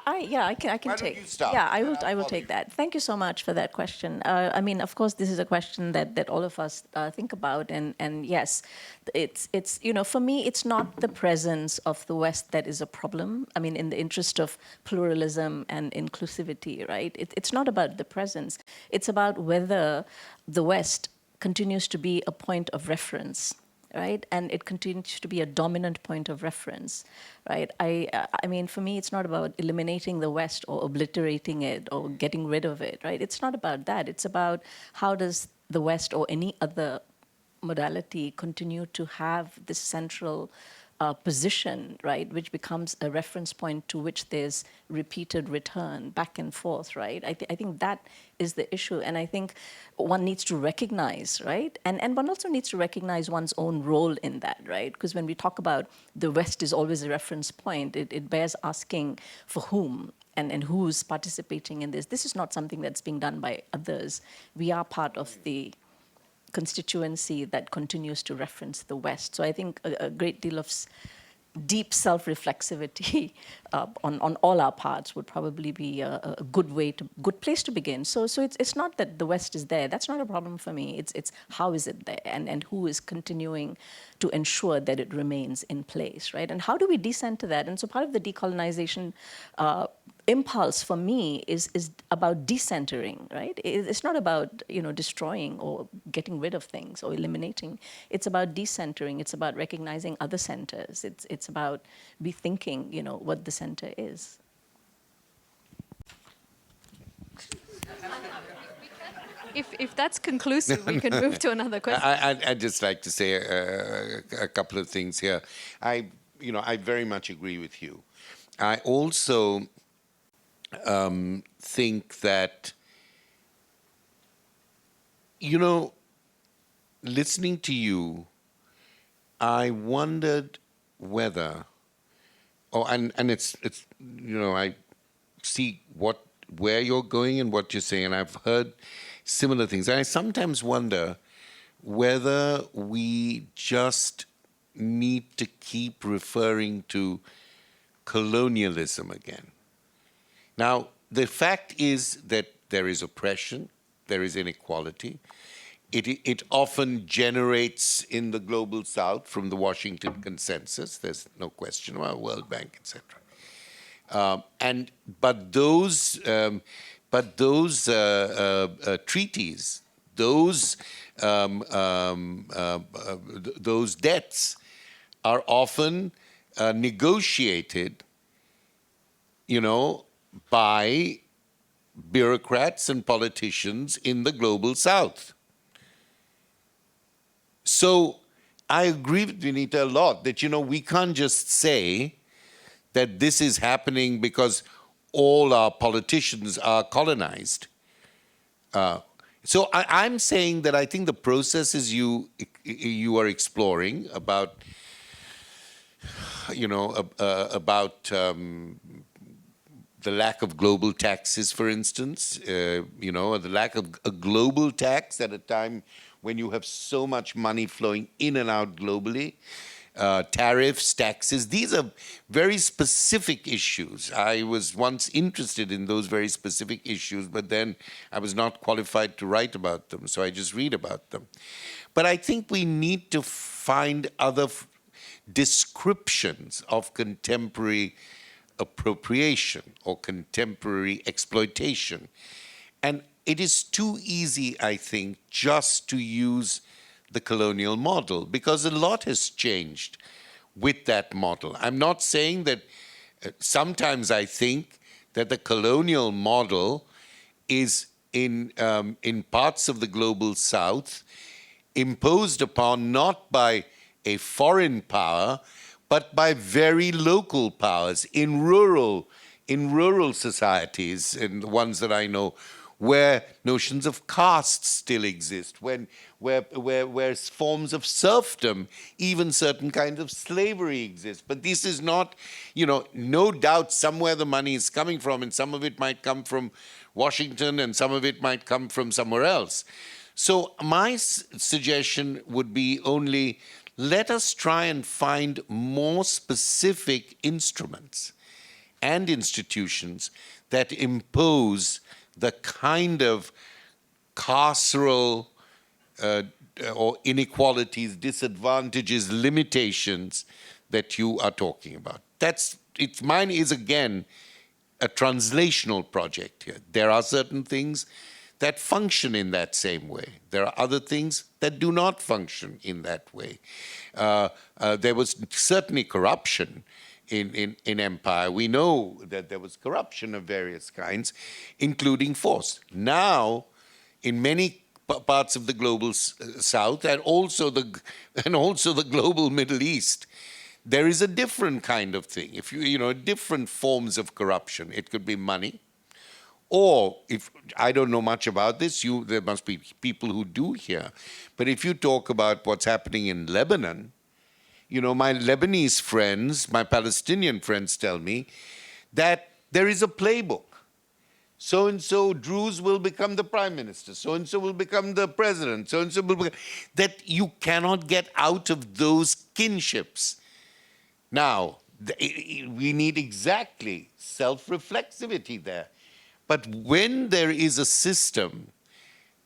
I can Why don't take. you start? Yeah, I I'll will follow take you. that. Thank you so much for that question. I mean, of course, this is a question that all of us think about, and yes, it's for me, it's not the presence of the West that is a problem. I mean, in the interest of pluralism and inclusivity, right? It's not about the presence. It's about whether the West continues to be a point of reference, right? And it continues to be a dominant point of reference, right? I mean, for me, it's not about eliminating the West or obliterating it or getting rid of it, right? It's not about that. It's about how does the West or any other modality continue to have this central position, right, which becomes a reference point to which there's repeated return back and forth, right? I think that is the issue. And I think one needs to recognize, right? And one also needs to recognize one's own role in that, right? Because when we talk about the West is always a reference point, it bears asking for whom and who's participating in this. This is not something that's being done by others. We are part of the constituency that continues to reference the West. So I think a great deal of deep self-reflexivity on all our parts would probably be a good place to begin. So it's not that the West is there. That's not a problem for me. It's how is it there, and who is continuing to ensure that it remains in place, right? And how do we decenter that? And so part of the decolonization impulse for me is about decentering, right? It's not about destroying or getting rid of things or eliminating. It's about decentering. It's about recognizing other centers. It's about rethinking, what the center is. If that's conclusive, we can move to another question. I'd just like to say a couple of things here. I very much agree with you. I also think that, listening to you, I wondered whether, and it's I see where you're going and what you're saying, and I've heard similar things. And I sometimes wonder whether we just need to keep referring to colonialism again. Now, the fact is that there is oppression, there is inequality. It often generates in the global south from the Washington Consensus. There's no question about World Bank, etc. But those treaties, those debts are often negotiated, by bureaucrats and politicians in the global south. So I agree with Vinita a lot that, we can't just say that this is happening because all our politicians are colonized. So I'm saying that I think the processes you are exploring about, the lack of global taxes, for instance, the lack of a global tax at a time when you have so much money flowing in and out globally, tariffs, taxes, these are very specific issues. I was once interested in those very specific issues, but then I was not qualified to write about them, so I just read about them. But I think we need to find other descriptions of contemporary appropriation or contemporary exploitation. And it is too easy, I think, just to use the colonial model because a lot has changed with that model. I'm not saying that sometimes I think that the colonial model is in parts of the global south imposed upon not by a foreign power, but by very local powers in rural societies, and the ones that I know, where notions of caste still exist, where forms of serfdom, even certain kinds of slavery exist. But this is not, no doubt somewhere the money is coming from, and some of it might come from Washington, and some of it might come from somewhere else. So my suggestion would be only, let us try and find more specific instruments and institutions that impose the kind of carceral or inequalities, disadvantages, limitations that you are talking about. Mine is, again, a translational project here. There are certain things that function in that same way. There are other things that do not function in that way. There was certainly corruption in empire. We know that there was corruption of various kinds, including force. Now, in many parts of the global south and also the global Middle East, there is a different kind of thing. If different forms of corruption. It could be money. Or, if I don't know much about this, there must be people who do here. But if you talk about what's happening in Lebanon, my Lebanese friends, my Palestinian friends tell me that there is a playbook. So-and-so Druze will become the prime minister. So-and-so will become the president. So-and-so will become... That you cannot get out of those kinships. Now, we need exactly self-reflexivity there. But when there is a system,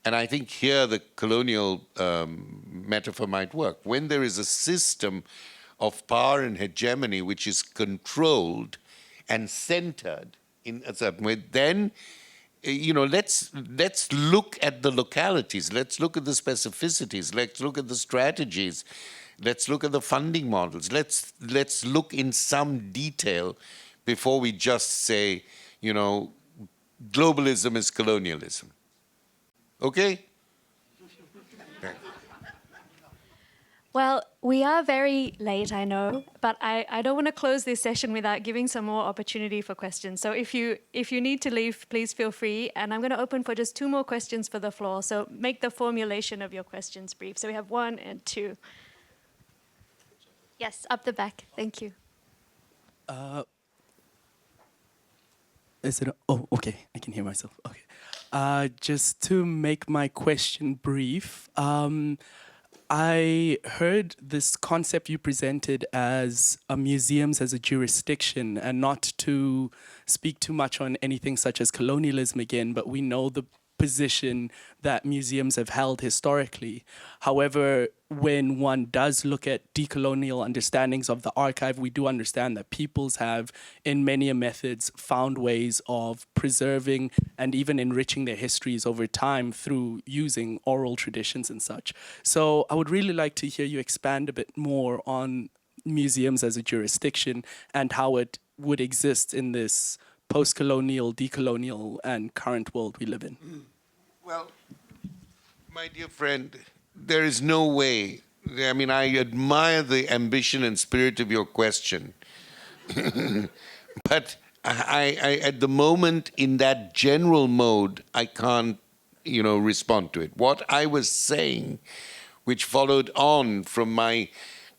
and I think here the colonial metaphor might work, when there is a system of power and hegemony which is controlled and centered in a certain way, then, let's look at the localities, let's look at the specificities, let's look at the strategies, let's look at the funding models, let's look in some detail before we just say, globalism is colonialism. Okay? Well, we are very late, I know, but I don't want to close this session without giving some more opportunity for questions. So if you need to leave, please feel free. And I'm going to open for just 2 more questions for the floor. So make the formulation of your questions brief. So we have 1 and 2. Yes, up the back. Thank you. Is it? Oh, okay. I can hear myself. Okay. Just to make my question brief, I heard this concept you presented as museums as a jurisdiction, and not to speak too much on anything such as colonialism again, but we know the position that museums have held historically. However, when one does look at decolonial understandings of the archive, we do understand that peoples have, in many methods, found ways of preserving and even enriching their histories over time through using oral traditions and such. So I would really like to hear you expand a bit more on museums as a jurisdiction and how it would exist in this post-colonial, decolonial, and current world we live in. Well, my dear friend, there is no way. I mean, I admire the ambition and spirit of your question. But I, at the moment, in that general mode, I can't, respond to it. What I was saying, which followed on from my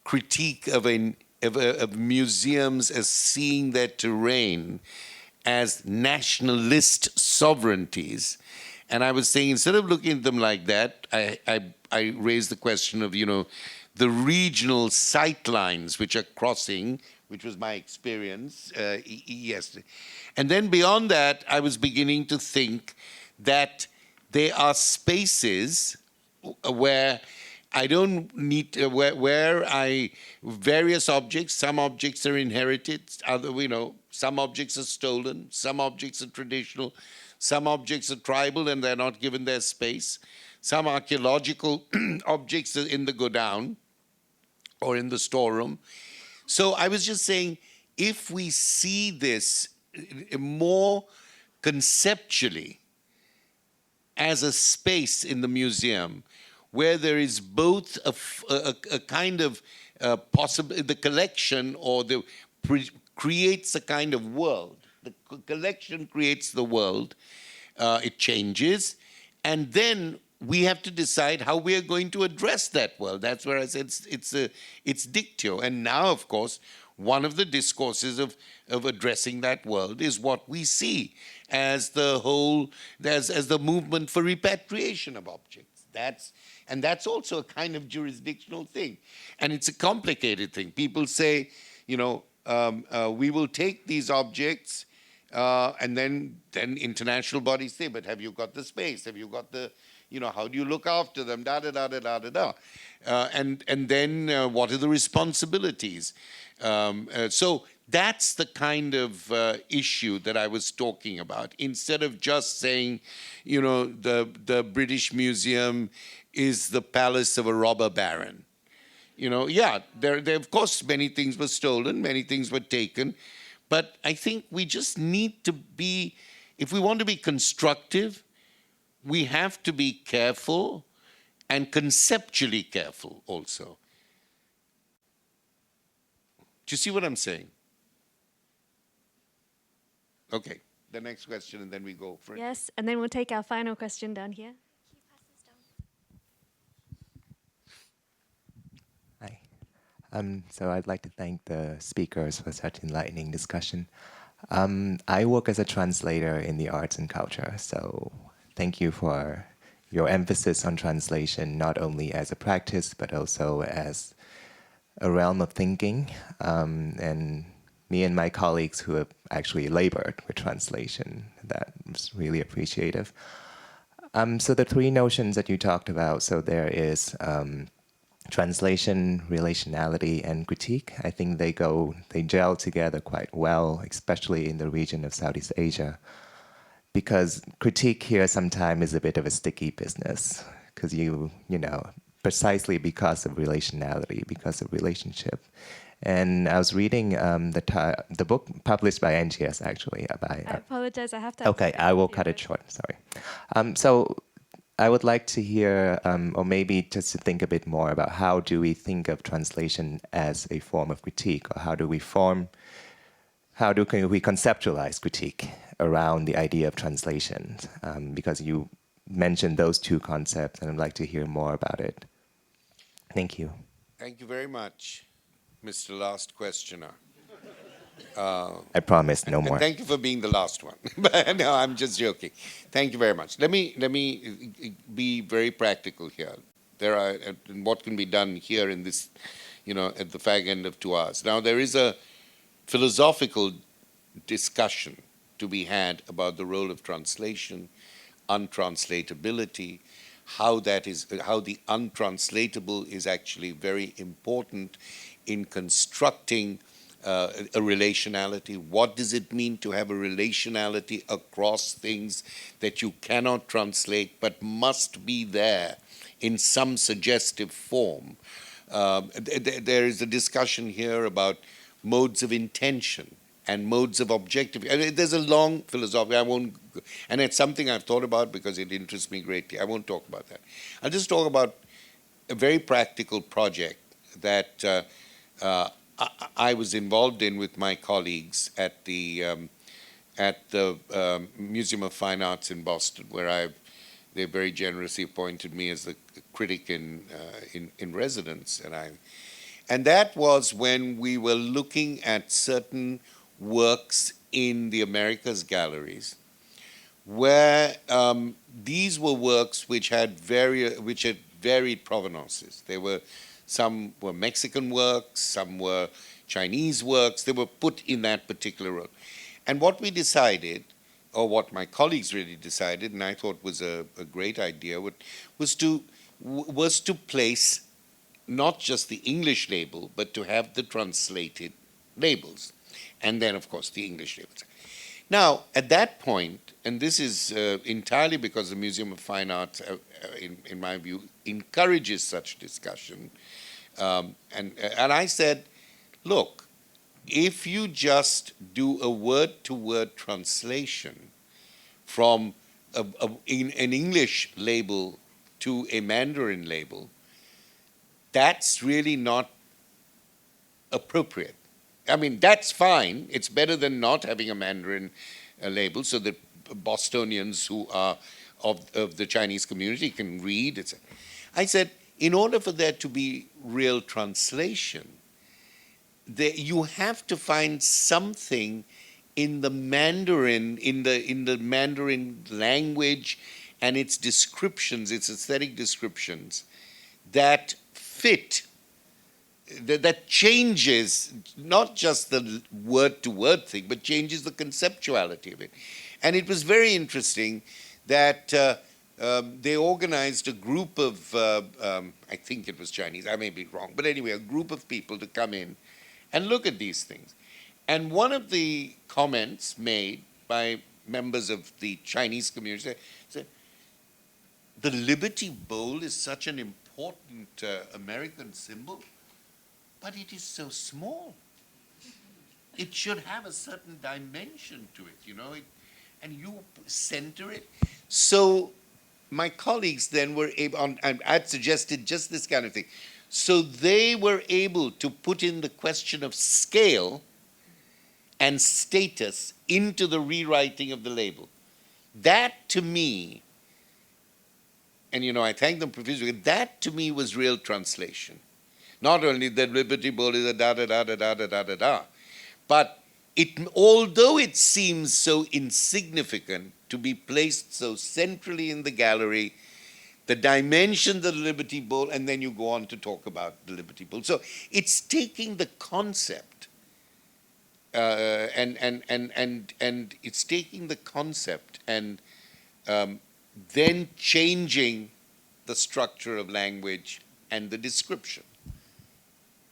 critique of museums as seeing their terrain as nationalist sovereignties, and I was saying, instead of looking at them like that, I raised the question of, the regional sight lines which are crossing, which was my experience yesterday. And then beyond that, I was beginning to think that there are spaces where I don't need various objects, some objects are inherited, some objects are stolen, some objects are traditional, some objects are tribal and they're not given their space. Some archaeological objects are in the godown or in the storeroom. So I was just saying, if we see this more conceptually as a space in the museum where there is both a kind of possible, the collection or creates a kind of world. The collection creates the world. It changes. And then we have to decide how we are going to address that world. That's where I said it's dictio. And now, of course, one of the discourses of addressing that world is what we see as the movement for repatriation of objects. That's also a kind of jurisdictional thing. And it's a complicated thing. People say, we will take these objects, and then international bodies say, but have you got the space? Have you got the, how do you look after them? And then what are the responsibilities? So that's the kind of issue that I was talking about. Instead of just saying, the British Museum is the palace of a robber baron. There of course many things were stolen, many things were taken, but I think we just need to be, if we want to be constructive, we have to be careful and conceptually careful also. Do you see what I'm saying? Okay, the next question, and then we go for it. Yes, and then we'll take our final question down here. So I'd like to thank the speakers for such enlightening discussion. I work as a translator in the arts and culture, so thank you for your emphasis on translation, not only as a practice, but also as a realm of thinking. And me and my colleagues who have actually labored with translation, that was really appreciative. So the three notions that you talked about, so there is translation, relationality, and critique. I think they gel together quite well, especially in the region of Southeast Asia, because critique here sometimes is a bit of a sticky business, because precisely because of relationality, because of relationship. And I was reading the book published by NGS, actually. I apologize, I have to... Okay, I will cut it short, sorry. So I would like to hear, or maybe just to think a bit more about how do we think of translation as a form of critique, or how do we conceptualize critique around the idea of translation? Because you mentioned those two concepts, and I'd like to hear more about it. Thank you. Thank you very much, Mr. Last Questioner. I promise no more. Thank you for being the last one. No, I'm just joking. Thank you very much. Let me be very practical here. there are, and what can be done here in this, at the fag end of 2 hours. Now, there is a philosophical discussion to be had about the role of translation, untranslatability, how the untranslatable is actually very important in constructing a relationality. What does it mean to have a relationality across things that you cannot translate but must be there in some suggestive form? There is a discussion here about modes of intention and modes of objective. I mean, there's a long philosophy. And it's something I've thought about because it interests me greatly. I won't talk about that. I'll just talk about a very practical project that I was involved in with my colleagues at the Museum of Fine Arts in Boston, where they very generously appointed me as the critic in residence, and that was when we were looking at certain works in the Americas galleries, where these were works which had varied provenances. Some were Mexican works, some were Chinese works. They were put in that particular role. And what we decided, or what my colleagues really decided, and I thought was a great idea, was to place not just the English label, but to have the translated labels. And then, of course, the English labels. Now, at that point, and this is entirely because the Museum of Fine Arts, in my view, encourages such discussion, and I said, look, if you just do a word-to-word translation from an English label to a Mandarin label, that's really not appropriate. I mean, that's fine. It's better than not having a Mandarin label so that Bostonians who are of the Chinese community can read. I said, in order for there to be real translation, you have to find something in the Mandarin, in the Mandarin language and its descriptions, its aesthetic descriptions, that fit, that changes not just the word-to-word thing, but changes the conceptuality of it. And it was very interesting that they organized a group of, I think it was Chinese, I may be wrong, but anyway, a group of people to come in and look at these things. And one of the comments made by members of the Chinese community said, the Liberty Bowl is such an important American symbol, but it is so small. It should have a certain dimension to it, and you center it. So my colleagues then were able, and I'd suggested just this kind of thing. So they were able to put in the question of scale and status into the rewriting of the label. That to me, and I thank them profusely, that to me was real translation. Not only that Liberty Bowl is a da-da-da-da-da-da-da-da, but although it seems so insignificant to be placed so centrally in the gallery, the dimensions of the Liberty Bowl, and then you go on to talk about the Liberty Bowl. So it's taking the concept, and it's taking the concept and then changing the structure of language and the description.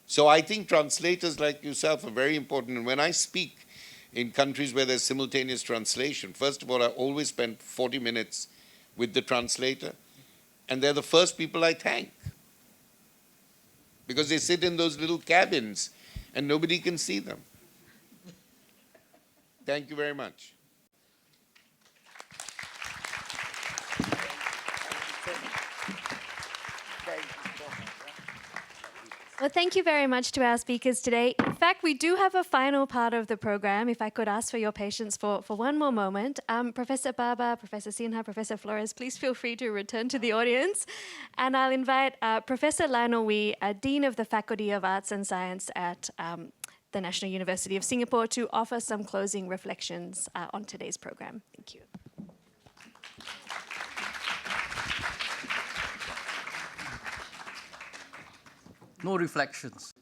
So I think translators like yourself are very important. And when I speak in countries where there's simultaneous translation, first of all, I always spend 40 minutes with the translator, and they're the first people I thank, because they sit in those little cabins and nobody can see them. Thank you very much. Well, thank you very much to our speakers today. In fact, we do have a final part of the program, if I could ask for your patience for one more moment. Professor Baba, Professor Sinha, Professor Flores, please feel free to return to the audience. And I'll invite Professor Lionel Wee, Dean of the Faculty of Arts and Science at the National University of Singapore, to offer some closing reflections on today's program. Thank you. no reflections.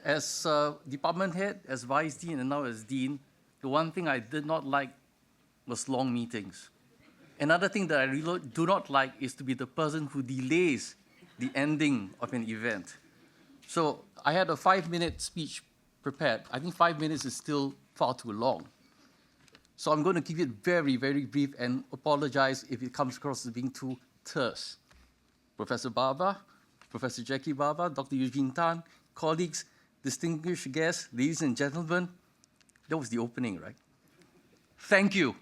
As department head, as vice dean, and now as dean, the one thing I did not like was long meetings. Another thing that I really do not like is to be the person who delays the ending of an event. So I had a 5-minute speech prepared. I think 5 minutes is still far too long. So I'm going to keep it very, very brief and apologize if it comes across as being too terse. Professor Baba, Professor Jackie Baba, Dr. Eugene Tan, colleagues, distinguished guests, ladies and gentlemen, that was the opening, right? Thank you.